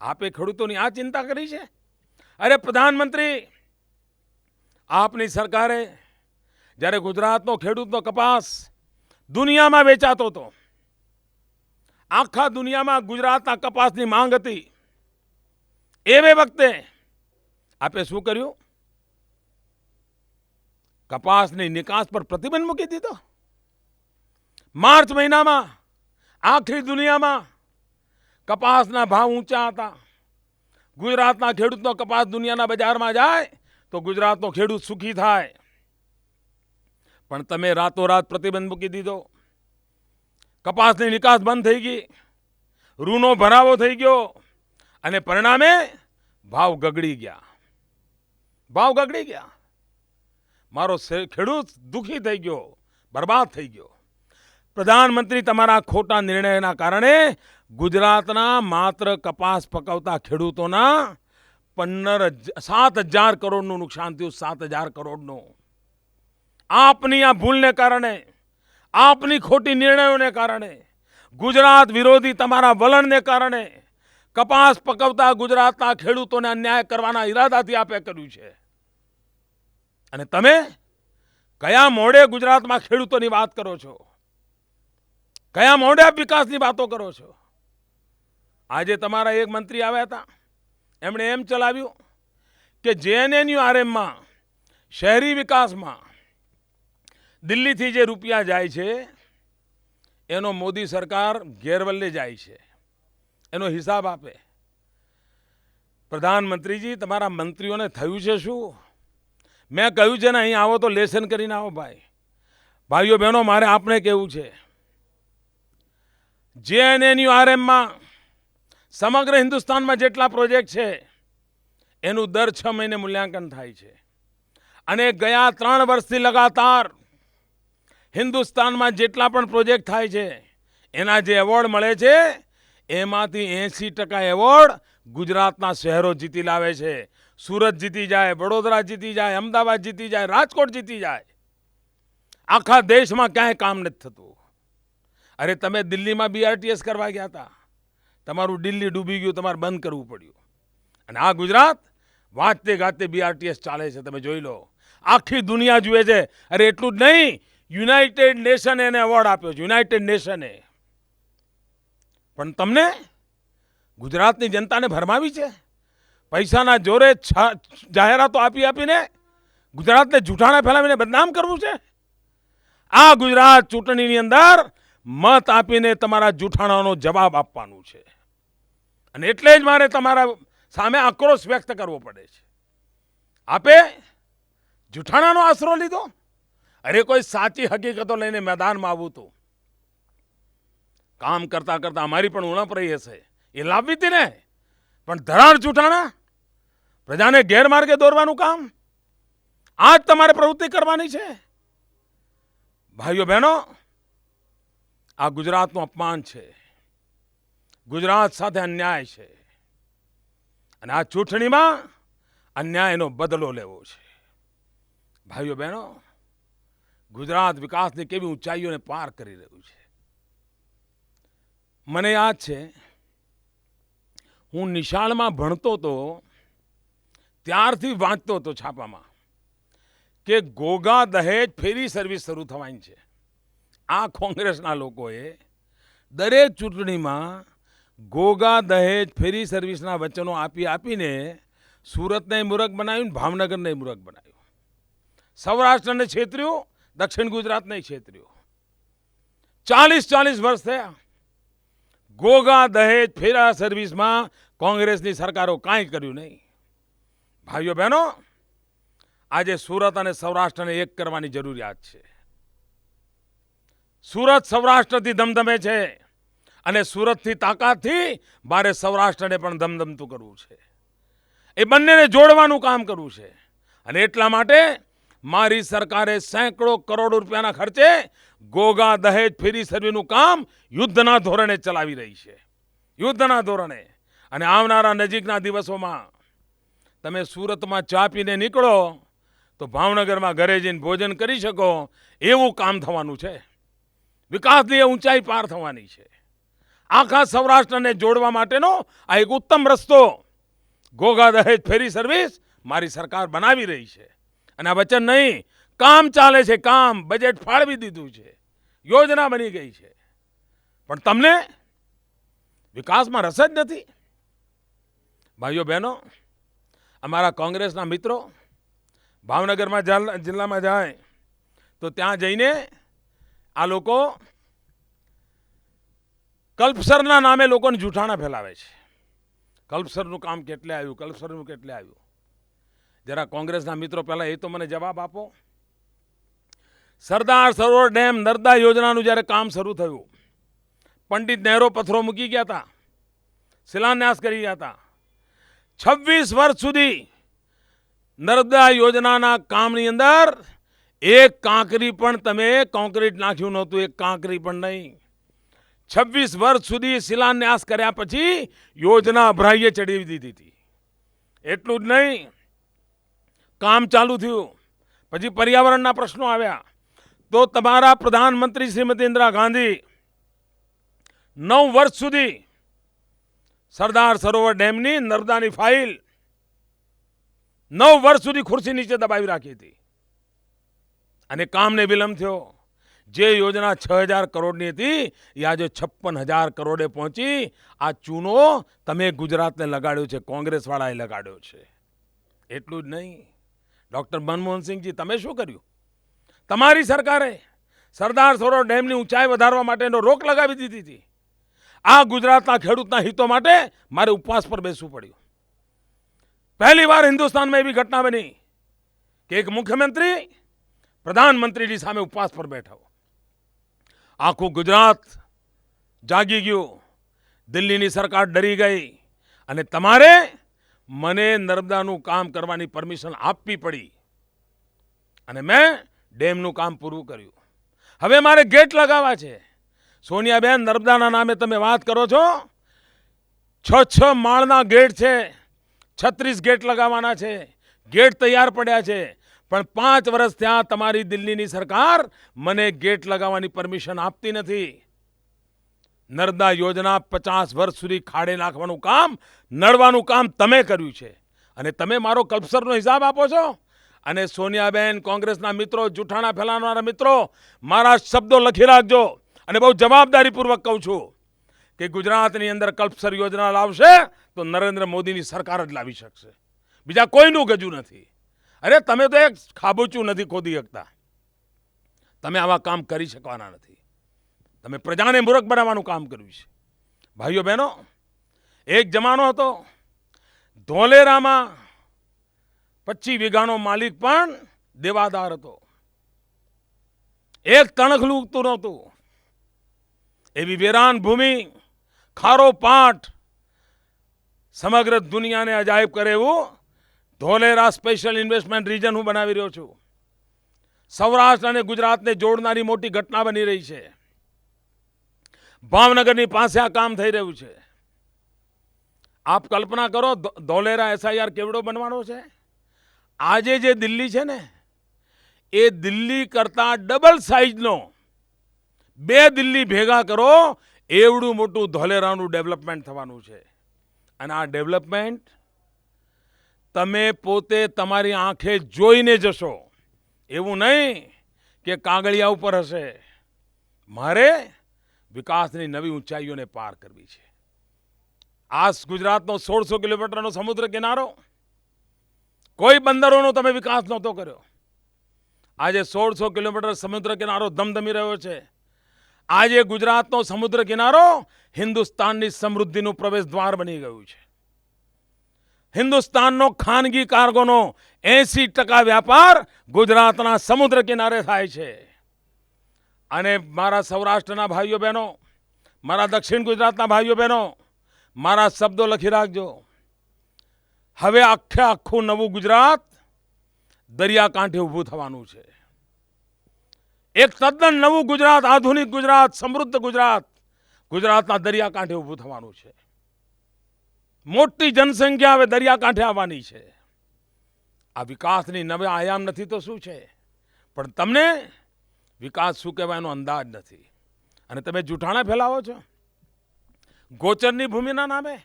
Speaker 4: આપે ખેડૂતોની આ ચિંતા કરી છે? અરે પ્રધાનમંત્રી, આપની સરકારે જ્યારે ગુજરાતનો ખેડૂતનો કપાસ દુનિયામાં વેચાતો હતો, આખા દુનિયામાં ગુજરાતના કપાસની માંગ હતી, એવે વખતે આપે શું કર્યું? કપાસની નિકાસ પર પ્રતિબંધ મૂકી દીધો. માર્ચ મહિનામાં આખી દુનિયામાં કપાસના ભાવ ઊંચા હતા. ગુજરાતના ખેડૂતનો કપાસ દુનિયાના બજારમાં જાય તો ગુજરાતનો ખેડૂત સુખી થાય, પણ તમે રાતોરાત પ્રતિબંધ મૂકી દીધો. કપાસની નિકાસ બંધ થઈ ગઈ, રૂનો ભરાવો થઈ ગયો અને પરિણામે ભાવ ગગડી ગયા. ભાવ ગગડી ગયા. મારો ખેડૂત દુખી થઈ ગયો, બરબાદ થઈ ગયો. પ્રધાનમંત્રી, તમારા ખોટા નિર્ણયના કારણે ગુજરાતના માત્ર કપાસ પકવતા ખેડૂતોના 7,000 કરોડનું નુકસાન થયું. 7,000 કરોડનું. આપની આ ભૂલને કારણે, આપની ખોટી નિર્ણયોને કારણે, ગુજરાત વિરોધી તમારા વલણને કારણે કપાસ પકવતા ગુજરાતના ખેડૂતોને અન્યાય કરવાના ઈરાદાથી આપે કર્યું છે. અને તમે કયા મોડે ગુજરાતમાં ખેડૂતોની વાત કરો છો? કયા મોડે આપ વિકાસની વાતો કરો છો? આજે તમારા એક મંત્રી આવ્યા હતા, એમણે એમ ચલાવ્યું કે JNNURMમાં શહેરી વિકાસમાં દિલ્હીથી જે રૂપિયા જાય છે એનો મોદી સરકાર ગેરવલ્લે જાય છે, એનો હિસાબ આપે. પ્રધાનમંત્રીજી, તમારા મંત્રીઓને થયું છે શું? મેં કહ્યું છે ને, અહીં આવો તો લેસન કરીને આવો. ભાઈઓ બહેનો, મારે આપણે કહેવું છે, JNNURMમાં સમગ્ર હિન્દુસ્તાનમાં જેટલા પ્રોજેક્ટ છે એનું દર 6 મહિને મૂલ્યાંકન થાય છે. અને ગયા 3 વર્ષથી લગાતાર હિન્દુસ્તાનમાં જેટલા પણ પ્રોજેક્ટ થાય છે એના જે એવોર્ડ મળે છે એમાંથી 80% એવોર્ડ ગુજરાતના શહેરો જીતી લાવે છે. સુરત જીતી જાય, વડોદરા જીતી જાય, અમદાવાદ જીતી જાય, રાજકોટ જીતી જાય. આખા દેશમાં ક્યાંય કામ નથી થતું. અરે તમે દિલ્હીમાં BRTS કરવા ગયા હતા, તમારું દિલ્હી ડૂબી ગયું, તમારે બંધ કરવું પડ્યું. અને આ ગુજરાત વાંચતે ગાતે BRTS ચાલે છે. તમે જોઈ લો, આખી દુનિયા જુએ છે. અરે એટલું જ નહીં, યુનાઇટેડ નેશન એને એવોર્ડ આપ્યો છે, યુનાઇટેડ નેશને. પણ તમને ગુજરાતની જનતાને ભરમાવી છે. પૈસાના જોરે જાહેરાતો આપી આપીને ગુજરાતને જૂઠાણા ફેલાવીને બદનામ કરવું છે. આ ગુજરાત ચૂંટણીની અંદર મત આપીને તમારા જૂઠાણાનો જવાબ આપવાનું છે. અને એટલે જ મારે તમારા સામે આક્રોશ વ્યક્ત કરવો પડે છે. આપે જૂઠાણાનો આશરો લીધો. અરે કોઈ સાચી હકીકતો લઈને મેદાનમાં આવવું હતું. કામ કરતા કરતા અમારી પણ ઉણપ રહી હશે, એ લાવવી હતી ને. પણ ધરાર જૂઠાણા, પ્રજાને ગેરમાર્ગે દોરવાનું કામ, આ જ તમારે પ્રવૃત્તિ કરવાની છે. ભાઈઓ બહેનો, આ ગુજરાતનું અપમાન છે, ગુજરાત સાથે અન્યાય છે. અને આ ચૂંટણીમાં અન્યાયનો બદલો લેવો છે. ભાઈઓ બહેનો, ગુજરાત વિકાસની કેવી ઊંચાઈઓને પાર કરી રહ્યું છે. મને યાદ છે, હું નિશાળમાં ભણતો હતો ત્યારથી વાંચતો હતો છાપામાં કે ઘોઘા દહેજ ફેરી સર્વિસ શરૂ થવાની છે. આ કોંગ્રેસના લોકોએ દરેક ચૂંટણીમાં ઘોઘા દહેજ ફેરી સર્વિસના વચનો આપી આપીને સુરતને મૂરખ બનાવ્યું, ભાવનગરને મૂરખ બનાવ્યું, સૌરાષ્ટ્રને છેતર્યું, દક્ષિણ ગુજરાતને છેતર્યું. 40 વર્ષ થયા. ઘોઘા દહેજ ફેરા સર્વિસમાં કોંગ્રેસની સરકારો કાંઈ કર્યું નહીં. ભાઈઓ બહેનો, આજે સુરત અને સૌરાષ્ટ્રને એક કરવાની જરૂરિયાત છે. સુરત સૌરાષ્ટ્રથી ધમધમે છે અને સુરતથી તાકાતથી મારે સૌરાષ્ટ્રને પણ ધમધમતું કરવું છે. એ બંનેને જોડવાનું કામ કરવું છે. અને એટલા માટે મારી સરકારે સેંકડો કરોડ રૂપિયાના ખર્ચે ગોગા દહેજ ફેરી સર્વેનું કામ યુદ્ધના ધોરણે ચલાવી રહી છે. યુદ્ધના ધોરણે. અને આવનારા નજીકના દિવસોમાં તમે સુરતમાં ચા પીને નીકળો તો ભાવનગરમાં ઘરે જઈને ભોજન કરી શકો એવું કામ થવાનું છે. વિકાસની ઊંચાઈ પાર થવાની છે. આખા સૌરાષ્ટ્રને જોડવા માટેનો આ એક ઉત્તમ રસ્તો ગોગા દહેજ ફેરી સર્વિસ મારી સરકાર બનાવી રહી છે. અને આ વચન નહીં, કામ ચાલે છે. કામ બજેટ ફાળવી દીધું છે, યોજના બની ગઈ છે, પણ તમને વિકાસમાં રસ જ નથી. ભાઈઓ બહેનો, અમારા કોંગ્રેસના મિત્રો ભાવનગરમાં જિલ્લામાં જાય તો ત્યાં જઈને આ લોકો કલ્પસરના નામે લોકોને જૂઠાણા ફેલાવે છે. કલ્પસરનું કામ કેટલે આવ્યું, કલ્પસરનું કેટલે આવ્યું. જરા કોંગ્રેસના મિત્રો પહેલા એ તો મને જવાબ આપો. સરદાર સરોવર ડેમ નર્મદા યોજનાનું જ્યારે કામ શરૂ થયું, પંડિત નહેરો પથ્થરો મૂકી ગયા હતા, શિલાન્યાસ કરી ગયા હતા. 26 વર્ષ સુધી નર્મદા યોજનાના કામની અંદર એક કાંકરી પણ તમે કોન્ક્રીટ નાખ્યું નહોતું, એક કાંકરી પણ નહીં. 26 વર્ષ સુધી શિલાન્યાસ કર્યા પછી યોજના અભરાઈએ ચડાવી દીધી હતી. એટલું જ નહીં, કામ ચાલુ થયું પછી પર્યાવરણના પ્રશ્નો આવ્યા તો તમારા પ્રધાનમંત્રી શ્રીમતી ઇન્દિરા ગાંધી 9 વર્ષ સુધી સરદાર સરોવર ડેમની નર્મદાની ફાઇલ 9 વર્ષ સુધી ખુરશી નીચે દબાવી રાખી હતી અને કામને વિલંબ થયો. જે યોજના 6000 કરોડની હતી એ આજે 56,000 કરોડે પહોંચી. આ ચૂનો તમે ગુજરાતને લગાડ્યો છે, કોંગ્રેસવાળાએ લગાડ્યો છે. એટલું જ નહીં, ડૉક્ટર મનમોહનસિંહજી, તમે શું કર્યું? તમારી સરકારે સરદાર સરોવર ડેમની ઊંચાઈ વધારવા માટેનો રોક લગાવી દીધી હતી. આ ગુજરાતના ખેડૂતના હિતો માટે મારે ઉપવાસ પર બેસવું પડ્યું. પહેલી વાર હિન્દુસ્તાનમાં એવી ઘટના બની કે એક મુખ્યમંત્રી પ્રધાનમંત્રીની સામે ઉપવાસ પર બેઠો. આખું ગુજરાત જાગી ગયું. દિલ્હીની સરકાર ડરી ગઈ અને તમારે મને નર્મદાનું કામ કરવાની પરમિશન આપવી પડી અને મેં ડેમનું કામ પૂરું કર્યું. હવે મારે ગેટ લગાવવા છે. સોનિયાબેન, નર્મદાના નામે તમે વાત કરો છો, 6 માળના ગેટ છે, 36 ગેટ લગાવવાના છે. ગેટ તૈયાર પડ્યા છે, પણ 5 વર્ષ ત્યાં તમારી દિલ્હીની સરકાર મને ગેટ લગાવવાની પરમિશન આપતી નથી. નર્મદા યોજના 50 વર્ષ સુધી ખાડે નાખવાનું કામ, નડવાનું કામ તમે કર્યું છે અને તમે મારો કલ્પસરનો હિસાબ આપો છો. અને સોનિયાબેન, કોંગ્રેસના મિત્રો, જૂઠાણા ફેલાવનારા મિત્રો, મારા શબ્દો લખી રાખજો અને બહુ જવાબદારીપૂર્વક કહું છું કે ગુજરાતની અંદર કલ્પસર યોજના લાવશે તો નરેન્દ્ર મોદીની સરકાર જ લાવી શકશે, બીજા કોઈનું ગજું નથી. અરે તમે તો એક ખાબોચું નથી ખોદી શકતા. તમે આવા કામ કરી શકવાના નથી. તમે પ્રજાને મૂર્ખ બનાવવાનું કામ કર્યું છે. ભાઈઓ બહેનો, એક જમાનો હતો ધોલેરામાં 25 વીઘાનો માલિક પણ દેવાદાર હતો. એક તણખલું ઉગતું નહોતું. એવી વેરાન ભૂમિ, ખારો પાટ, સમગ્ર દુનિયાને અજાયબ કરે એવું ધોલેરા સ્પેશિયલ ઇન્વેસ્ટમેન્ટ રીજન હું બનાવી રહ્યો છું. સૌરાષ્ટ્ર અને ગુજરાતને જોડનારી મોટી ઘટના બની રહી છે. ભાવનગરની પાસે આ કામ થઈ રહ્યું છે. આપ કલ્પના કરો, ધોલેરા SIR કેવડો બનવાનો છે. આજે જે દિલ્હી છે ને, એ દિલ્હી કરતા ડબલ સાઇઝનો 2 દિલ્હી ભેગા કરો એવડું મોટું ધોલેરાનું ડેવલપમેન્ટ થવાનું છે. અને આ ડેવલપમેન્ટ તમે પોતે તમારી આંખે જોઈને જશો, એવું નહીં કે કાગળિયા ઉપર હશે. મારે વિકાસની નવી ઊંચાઈઓને પાર કરવી છે. આ ગુજરાતનો 1600 કિલોમીટરનો સમુદ્ર કિનારો, કોઈ બંદરોનો તમે વિકાસ નહોતો કર્યો. આજે 1600 કિલોમીટર સમુદ્ર કિનારો ધમધમી રહ્યો છે. આજે ગુજરાતનો સમુદ્ર કિનારો હિન્દુસ્તાનની સમૃદ્ધિનું પ્રવેશ દ્વાર બની ગયું છે. હિન્દુસ્તાનનો ખાનગી કાર્ગોનો 80% વ્યાપાર ગુજરાતના સમુદ્ર કિનારે થાય છે. અને મારા સૌરાષ્ટ્રના ભાઈઓ બહેનો, મારા દક્ષિણ ગુજરાતના ભાઈઓ બહેનો, મારા શબ્દો લખી રાખજો. હવે આખું નવું ગુજરાત દરિયાકાંઠે ઊભું થવાનું છે. એક તદ્દન નવું ગુજરાત, આધુનિક ગુજરાત, સમૃદ્ધ ગુજરાત ગુજરાતના દરિયાકાંઠે ઊભું થવાનું છે. મોટી જનસંખ્યા હવે દરિયાકાંઠે આવવાની છે. આ વિકાસની નવા આયામ નથી તો શું છે? પણ તમને વિકાસ શું કહેવાય એનો અંદાજ નથી. અને તમે જૂઠાણા ફેલાવો છો ગોચરની ભૂમિના નામે.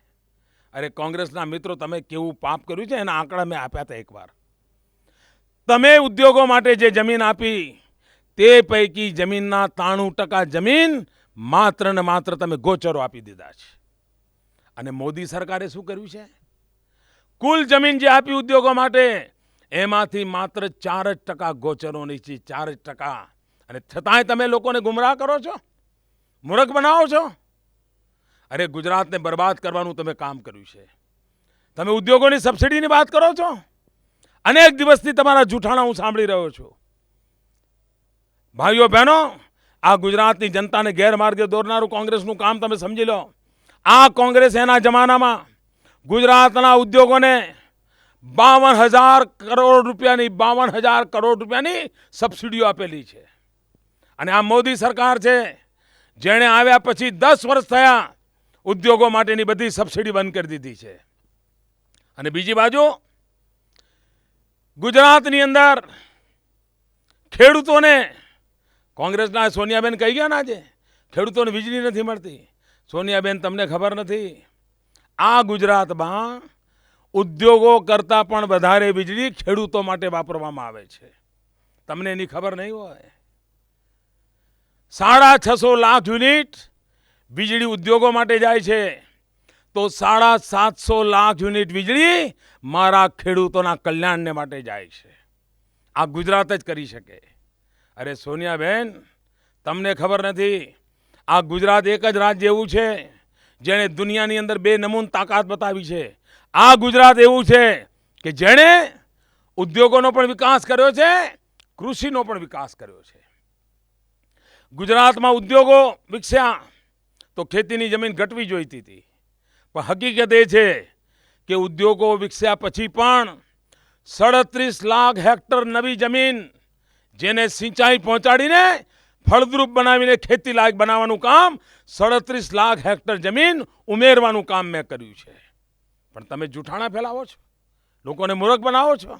Speaker 4: અરે કોંગ્રેસના મિત્રો, તમે કેવું પાપ કર્યું છે એના આંકડા મેં આપ્યા હતા એકવાર. તમે ઉદ્યોગો માટે જે જમીન આપી તે પૈકી જમીનના 93% જમીન માત્ર ને માત્ર તમે ગોચરો આપી દીધા છે. અને મોદી સરકારે શું કર્યું છે? કુલ જમીન જે આપી ઉદ્યોગો માટે એમાંથી માત્ર 4% ગોચરોની છે, 4%. અને છતાંય તમે લોકોને ગુમરાહ કરો છો, મૂર્ખ બનાવો છો. અરે ગુજરાતને બરબાદ કરવાનું તમે કામ કર્યું છે. તમે ઉદ્યોગોની સબસિડીની વાત કરો છો. અનેક દિવસથી તમારા જૂઠાણા હું સાંભળી રહ્યો છું. ભાઈઓ બહેનો, આ ગુજરાતની જનતાને ગેરમાર્ગે દોરનારું કોંગ્રેસનું કામ તમે સમજી લો. આ કોંગ્રેસ એના જમાનામાં ગુજરાતના ઉદ્યોગોને 52,000 કરોડ રૂપિયાની 52,000 કરોડ રૂપિયાની સબસિડીઓ આપેલી છે. અને આ મોદી સરકાર છે જેણે આવ્યા પછી 10 વર્ષ થયા ઉદ્યોગો માટેની બધી સબસિડી બંધ કરી દીધી છે. અને બીજી બાજુ ગુજરાતની અંદર ખેડૂતોને કોંગ્રેસના સોનિયાબેન કહી ગયા ને આજે ખેડૂતોને વીજળી નથી મળતી. સોનિયાબેન, તમને ખબર નથી, આ ગુજરાતમાં ઉદ્યોગો કરતાં પણ વધારે વીજળી ખેડૂતો માટે વાપરવામાં આવે છે. તમને એની ખબર નહીં હોય. 650 લાખ યુનિટ વીજળી ઉદ્યોગો માટે જાય છે, તો 750 લાખ યુનિટ વીજળી મારા ખેડૂતોના કલ્યાણને માટે જાય છે. આ ગુજરાત જ કરી શકે. અરે સોનિયાબેન, તમને ખબર નથી, આ ગુજરાત એક જ રાજ્ય એવું છે જેણે દુનિયાની અંદર 2 નમૂન તાકાત બતાવી છે. આ ગુજરાત એવું છે કે જેણે ઉદ્યોગોનો પણ વિકાસ કર્યો છે, કૃષિનો પણ વિકાસ કર્યો છે. ગુજરાતમાં ઉદ્યોગો વિકસ્યા તો ખેતીની જમીન ઘટવી જોઈતી હતી. પણ હકીકત એ છે કે ઉદ્યોગો વિકસ્યા પછી પણ 37 લાખ હેક્ટર નવી જમીન જેને સિંચાઈ પહોંચાડીને ફળદ્રુપ બનાવીને ખેતી લાયક બનાવવાનું કામ 37 લાખ હેક્ટર જમીન ઉમેરવાનું કામ મેં કર્યું છે. પણ તમે જૂઠાણા ફેલાવો છો, લોકોને મૂર્ખ બનાવો છો.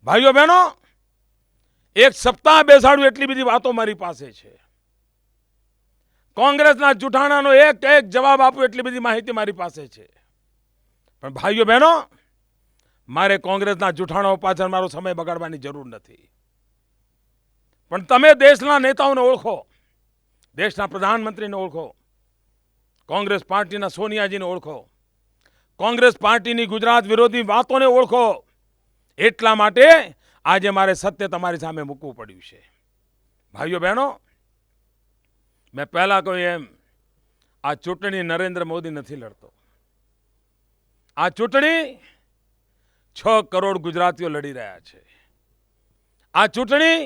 Speaker 4: ભાઈઓ બહેનો, એક સપ્તાહ બેસાડું એટલી બધી વાતો મારી પાસે છે. કોંગ્રેસના જૂઠાણાનો એક જવાબ આપું એટલી બધી માહિતી મારી પાસે છે. પણ ભાઈઓ બહેનો, મારે કોંગ્રેસના જૂઠાણાઓ પાછળ મારો સમય બગાડવાની જરૂર નથી. પણ તમે દેશના નેતાઓને ઓળખો, દેશના પ્રધાનમંત્રીને ઓળખો, કોંગ્રેસ પાર્ટીના સોનિયાજીને ઓળખો, કોંગ્રેસ પાર્ટીની ગુજરાત વિરોધી વાતોને ઓળખો. એટલા માટે આજે મારે સત્ય તમારી સામે મૂકવું પડ્યું છે. ભાઈઓ બહેનો, મેં પહેલા કહ્યું એમ, આ ચૂંટણી નરેન્દ્ર મોદી નથી લડતો. આ ચૂંટણી 6 કરોડ ગુજરાતીઓ લડી રહ્યા છે. આ ચૂંટણી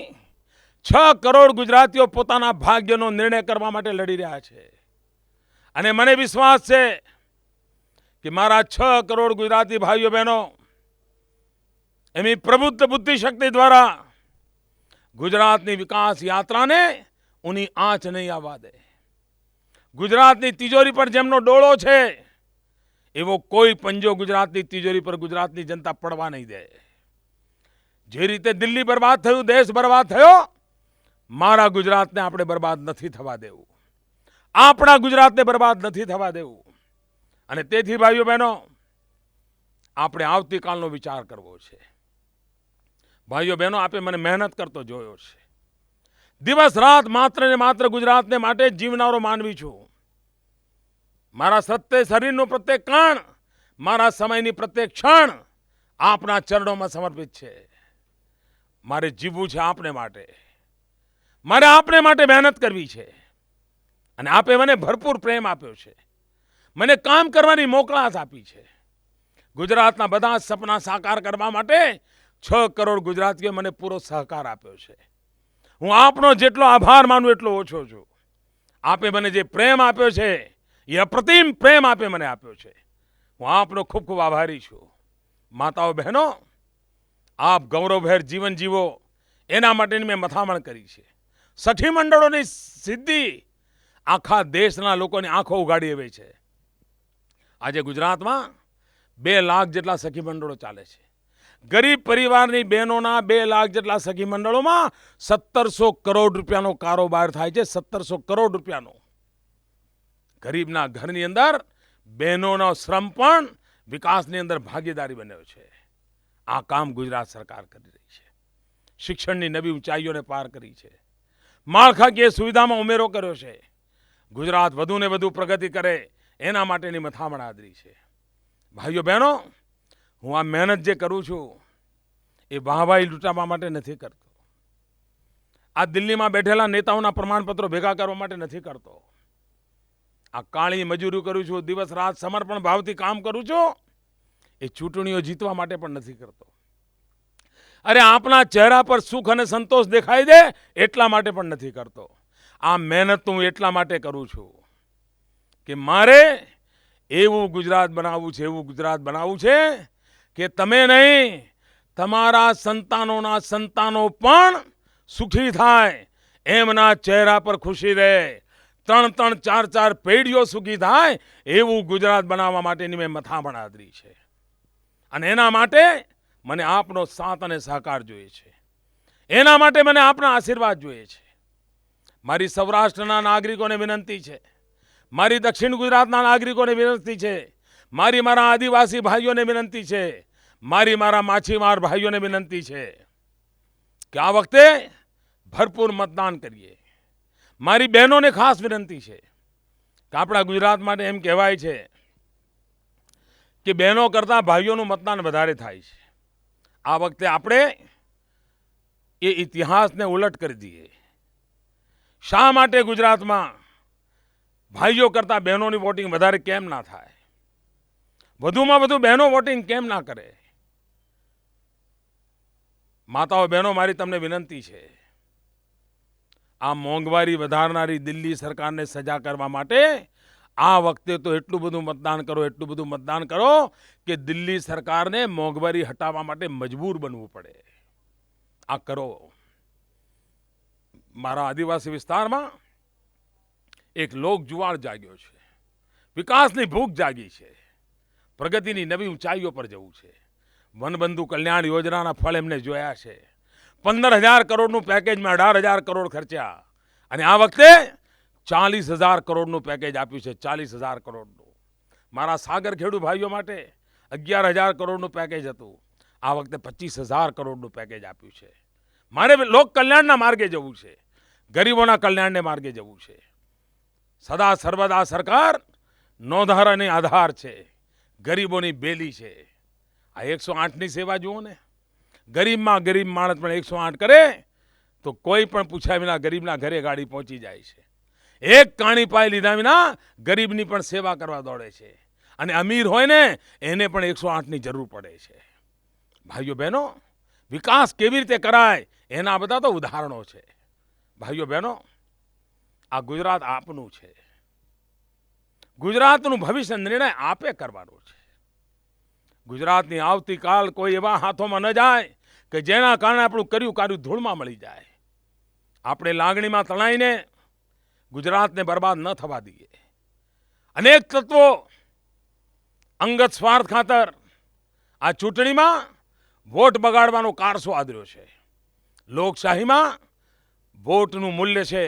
Speaker 4: 6 કરોડ ગુજરાતીઓ પોતાના ભાગ્યનો નિર્ણય કરવા માટે લડી રહ્યા છે. અને મને વિશ્વાસ છે કે મારા 6 કરોડ ગુજરાતી ભાઈઓ બહેનો એમની પ્રબુદ્ધ બુદ્ધિ શક્તિ દ્વારા ગુજરાતની વિકાસ યાત્રાને ઉની આંચ નહીં આવવા દે. ગુજરાતની તિજોરી પર જેમનો ડોળો છે એવો કોઈ પંજો ગુજરાતની તિજોરી પર ગુજરાતની જનતા પડવા નહીં દે. જે રીતે દિલ્હી બરબાદ થયું, દેશ બરબાદ થયો, મારા ગુજરાતને આપણે બરબાદ નથી થવા દેવું. આપણા ગુજરાતને બરબાદ નથી થવા દેવું. અને તેથી ભાઈઓ બહેનો, આપણે આવતીકાલનો વિચાર કરવો છે. ભાઈઓ બહેનો, આપે મને મહેનત કરતો જોયો છે. દિવસ રાત માત્ર ને માત્ર ગુજરાતને માટે જીવનારો માનવી છું. મારા સત્ય શરીરનું પ્રત્યેક કણ, મારા સમયની પ્રત્યેક ક્ષણ આપના ચરણોમાં સમર્પિત છે. મારે જીવવું છે આપને માટે. મારે આપને માટે મહેનત કરવી છે. અને આપે મને ભરપૂર પ્રેમ આપ્યો છે. મને કામ કરવાની મોકળાશ આપી છે. ગુજરાતના બધા સપના સાકાર કરવા માટે 6 કરોડ ગુજરાતીઓએ મને પૂરો સહકાર આપ્યો છે. હું આપનો જેટલો આભાર માનું એટલો ઓછો છું. આપે મને જે પ્રેમ આપ્યો છે એ અપ્રતિમ પ્રેમ આપે મને આપ્યો છે. હું આપનો ખૂબ ખૂબ આભારી છું. માતાઓ બહેનો, આપ ગૌરવભેર જીવન જીવો એના માટેની મેં મથામણ કરી છે. સખી મંડળોની સિદ્ધિ આખા દેશના લોકોની આંખો ઉગાડી એવી છે. આજે ગુજરાતમાં 2 લાખ જેટલા સખી મંડળો ચાલે છે. ગરીબ પરિવારની બહેનોના 2 લાખ જેટલા સખી મંડળોમાં 1700 કરોડ રૂપિયાનો કારોબાર થાય છે. 1700 કરોડ રૂપિયાનો. ગરીબના ઘરની અંદર બહેનોનો શ્રમ પણ વિકાસની અંદર ભાગીદારી બન્યો છે. આ કામ ગુજરાત સરકાર કરી રહી છે. શિક્ષણની નવી ઊંચાઈઓને પાર કરી છે. માળખાકીય સુવિધામાં ઉમેરો કર્યો છે. ગુજરાત વધુને વધુ પ્રગતિ કરે એના માટેની મથામણ આદરી છે. ભાઈઓ બહેનો, હું આ મહેનત જે કરું છું એ વાહવાહી લૂંટાવવા માટે નથી કરતો. આ દિલ્હીમાં બેઠેલા નેતાઓના પ્રમાણપત્રો ભેગા કરવા માટે નથી કરતો. આ કાળી મજૂરી કરું છું, દિવસ રાત સમર્પણ ભાવથી કામ કરું છું, એ ચૂંટણીઓ જીતવા માટે પણ નથી કરતો. અરે આપના ચહેરા પર સુખ અને સંતોષ દેખાઈ દે એટલા માટે પણ નથી કરતો. આ મહેનત હું એટલા માટે કરું છું કે મારે એવું ગુજરાત બનાવવું છે, એવું ગુજરાત બનાવવું છે કે તમે નહીં, તમારા સંતાનોના સંતાનો પણ સુખી થાય, એમના ચહેરા પર ખુશી રહે, 3-3, 4-4 પેઢીઓ સુખી થાય એવું ગુજરાત બનાવવા માટેની મેં મથામણ આદરી છે. અને એના માટે મને આપનો સાથ અને સહકાર જોઈએ છે. એના માટે મને આપના આશીર્વાદ જોઈએ છે. મારી સૌરાષ્ટ્રના નાગરિકોને વિનંતી છે, મારી દક્ષિણ ગુજરાતના નાગરિકોને વિનંતી છે, મારા આદિવાસી ભાઈઓને વિનંતી છે, મારા માછીમાર ભાઈઓને વિનંતી છે કે આ વખતે ભરપૂર મતદાન કરીએ. મારી બહેનોને ખાસ વિનંતી છે કે આપણા ગુજરાત માટે એમ કહેવાય છે કે બહેનો કરતાં ભાઈઓનું મતદાન વધારે થાય છે. આ વખતે આપણે એ ઇતિહાસને ઉલટ કરી દઈએ. શા માટે ગુજરાતમાં ભાઈઓ કરતાં બહેનોની વોટિંગ વધારે કેમ ના થાય? વધુમાં વધુ બહેનો વોટિંગ કેમ ના કરે? માતાઓ બહેનો, મારી તમને વિનંતી છે, આ મોંઘવારી વધારનારી દિલ્હી સરકારને સજા કરવા માટે આ વખતે તો એટલું બધું મતદાન કરો કે દિલ્હી સરકારને મોંઘવારી હટાવવા માટે મજબૂર બનવું પડે. આ કરો. મારા આદિવાસી વિસ્તારમાં એક લોક જુવાળ જાગ્યો છે. વિકાસની ભૂખ જાગી છે. પ્રગતિની નવી ઊંચાઈઓ પર જવું છે. વનબંધુ કલ્યાણ યોજનાના ફળ એમને જોયા છે. 15,000 કરોડનું પેકેજમાં 18,000 કરોડ ખર્ચ્યા અને આ વખતે 40,000 કરોડનું પેકેજ આપ્યું છે. 40,000 કરોડનું. મારા સાગર ખેડૂ ભાઈઓ માટે 11,000 કરોડનું પેકેજ હતું. આ વખતે 25,000 કરોડનું પેકેજ આપ્યું છે. મારે લોક કલ્યાણના માર્ગે જવું છે, ગરીબોના કલ્યાણને માર્ગે જવું છે. સદા સર્વદા સરકાર નોંધારાની આધાર છે, ગરીબોની બેલી છે. આ 108ની સેવા જુઓ ને. ગરીબમાં ગરીબ માણસ પણ 108 કરે તો કોઈ પણ પૂછ્યા વિના ગરીબના ઘરે ગાડી પહોંચી જાય છે. એક કાણી પાય લીધા વિના ગરીબની પણ સેવા કરવા દોડે છે. અને અમીર હોય ને એને પણ 108ની જરૂર પડે છે. ભાઈઓ બહેનો, વિકાસ કેવી રીતે કરાય એના બધા તો ઉદાહરણો છે. ભાઈઓ બહેનો, આ ગુજરાત આપનું છે. ગુજરાતનું ભવિષ્ય નિર્ણય આપે કરવાનો છે. ગુજરાતની આવતીકાલ કોઈ એવા હાથોમાં ન જાય કે જેના કારણે આપણું કર્યું ધૂળમાં મળી જાય. આપણે લાગણીમાં તણાઈને ગુજરાતને બરબાદ ન થવા દઈએ. અનેક તત્વો અંગત સ્વાર્થ ખાતર આ ચૂંટણીમાં વોટ બગાડવાનો કારસો આદર્યો છે. લોકશાહીમાં વોટનું મૂલ્ય છે.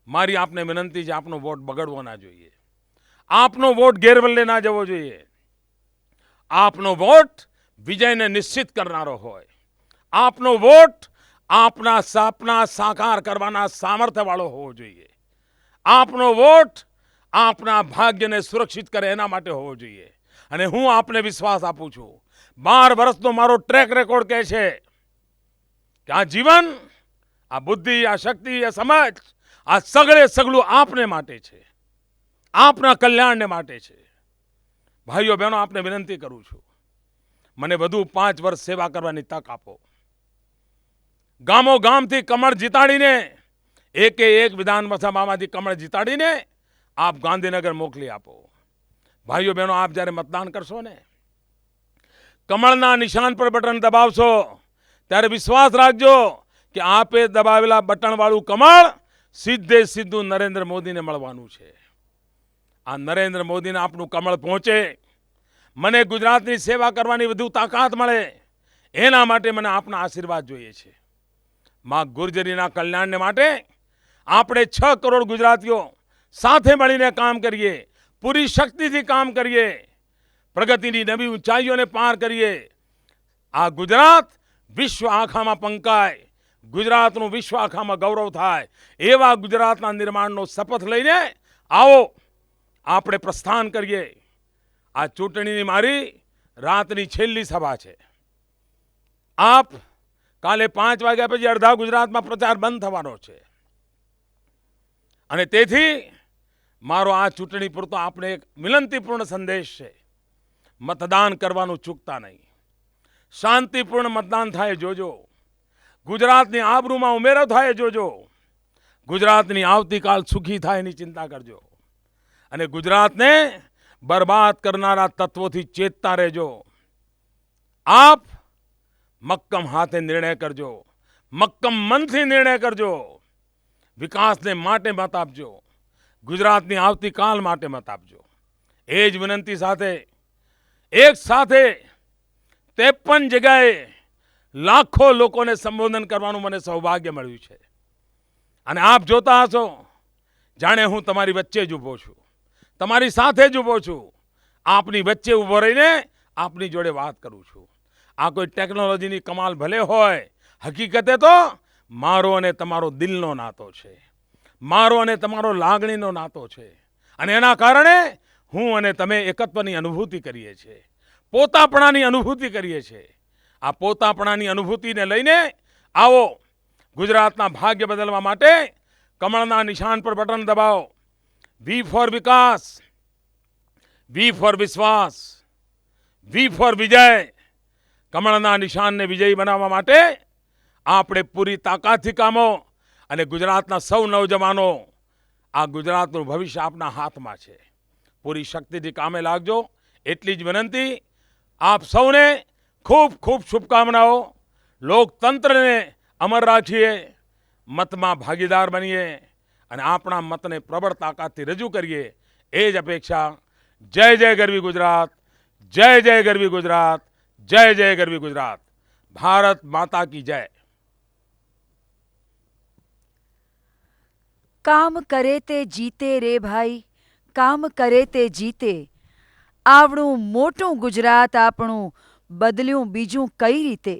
Speaker 4: મારી આપને વિનંતી છે, આપનો વોટ બગડવો ના જોઈએ. આપનો વોટ ગેરવલ્લે ના જવો જોઈએ. આપનો વોટ વિજયને નિશ્ચિત કરનારો હોય. આપનો વોટ આપના સપના સાકાર કરવાના સામર્થ્યવાળો હોવો જોઈએ. આપનો વોટ આપના ભાગ્યને સુરક્ષિત કરે એના માટે હોવો જોઈએ. અને હું આપને વિશ્વાસ આપું છું, 12 વર્ષનો મારો ટ્રેક રેકોર્ડ કહે છે કે આ જીવન, આ બુદ્ધિ, આ શક્તિ, આ સમજ, આ સગળું આપને માટે છે, આપના કલ્યાણને માટે છે. ભાઈઓ બહેનો, આપને વિનંતી કરું છું, મને વધુ 5 વર્ષ સેવા કરવાની તક આપો. ગામો ગામથી કમળ જીતાડીને, એક વિધાનસભામાંથી કમળ જીતાડીને આપ ગાંધીનગર મોકલી આપો. ભાઈઓ બહેનો, આપ જ્યારે મતદાન કરશો ને, કમળના નિશાન પર બટન દબાવશો ત્યારે વિશ્વાસ રાખજો કે આપે દબાવેલા બટનવાળું કમળ સીધે સીધું નરેન્દ્ર મોદીને મળવાનું છે. આ નરેન્દ્ર મોદીને આપણું કમળ પહોંચે, મને ગુજરાતની સેવા કરવાની વધુ તાકાત મળે, એના માટે મને આપના આશીર્વાદ જોઈએ છે. માં ગુર્જરીના કલ્યાણને માટે આપણે 6 કરોડ ગુજરાતીઓ સાથે મળીને કામ કરીએ, પૂરી શક્તિથી કામ કરીએ, પ્રગતિની નવી ઊંચાઈઓને પાર કરીએ. આ ગુજરાત વિશ્વ આખામાં પંકાય, ગુજરાતનું વિશ્વ આખામાં ગૌરવ થાય, એવા ગુજરાતના નિર્માણનો શપથ લઈને આવો આપણે પ્રસ્થાન કરીએ. આ ચૂંટણીની મારી રાતની છેલ્લી સભા છે. આપ કાલે 5 વાગ્યા પછી અડધા ગુજરાતમાં પ્રચાર બંધ થવાનો છે, અને તેથી મારો આ ચૂંટણી પૂરતો આપણે એક વિનંતીપૂર્ણ સંદેશ છે. મતદાન કરવાનું ચૂકતા નહીં. શાંતિપૂર્ણ મતદાન થાય જોજો. ગુજરાતની આબરૂમાં ઉમેરો થાય જોજો. ગુજરાતની આવતીકાલ સુખી થાય એની ચિંતા કરજો. અને ગુજરાતને બરબાદ કરનારા તત્વોથી ચેતતા રહેજો. આપ મક્કમ હાથે નિર્ણય કરજો, મક્કમ મનથી નિર્ણય કરજો. વિકાસને માટે મત આપજો, ગુજરાતની આવતીકાલ માટે મત આપજો. એ જ વિનંતી સાથે એક સાથે 53 જગ્યાએ લાખો લોકોને સંબોધન કરવાનું મને સૌભાગ્ય મળ્યું છે. અને આપ જોતા હશો જાણે હું તમારી વચ્ચે જ ઊભો છું, તમારી સાથે જ ઊભો છું. આપની વચ્ચે ઊભો રહીને આપની જોડે વાત કરું છું. આ કોઈ ટેકનોલોજીની કમાલ ભલે હોય, હકીકતે તો મારો અને તમારો દિલનો નાતો છે, મારો અને તમારો લાગણીનો નાતો છે. અને એના કારણે હું અને તમે એકત્વની અનુભૂતિ કરીએ છીએ, પોતાપણાની અનુભૂતિ કરીએ છીએ. આ પોતાપણાની અનુભૂતિને લઈને આવો ગુજરાતના ભાગ્ય બદલવા માટે કમળના નિશાન પર બટન દબાવો. વી ફોર વિકાસ, વી ફોર વિશ્વાસ, વી ફોર વિજય. કમળના નિશાનને વિજયી બનાવવા માટે આપણે પૂરી તાકાતથી કામો. અને ગુજરાતના સૌ નવજવાનો, આ ગુજરાતનું ભવિષ્ય આપના હાથમાં છે. પૂરી શક્તિથી કામે લાગજો, એટલી જ વિનંતી. આપ સૌને ખૂબ ખૂબ શુભકામનાઓ. લોકતંત્રને અમર રાખીએ, મતમાં ભાગીદાર બનીએ અને આપણા મતને પ્રબળ તાકાતથી રજૂ કરીએ, એ જ અપેક્ષા. જય જય ગરવી ગુજરાત, જય જય ગરવી ગુજરાત, જય જય ગરવી ગુજરાત. ભારત માતા કી જય.
Speaker 1: કામ કરે તે જીતે રે ભાઈ, કામ કરે તે જીતે. આવડું મોટું ગુજરાત આપણું બદલ્યું બીજું કઈ રીતે?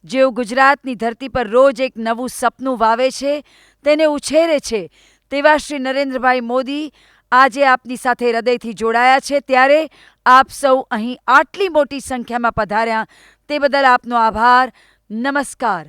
Speaker 1: જેઓ ગુજરાતની ધરતી પર રોજ એક નવું સપનું વાવે છે, તેને ઉછેરે છે, તેવા શ્રી નરેન્દ્રભાઈ મોદી આજે આપની સાથે હૃદયથી જોડાયા છે. ત્યારે આપ સૌ અહીં આટલી મોટી સંખ્યામાં પધાર્યા તે બદલ આપનો આભાર. નમસ્કાર.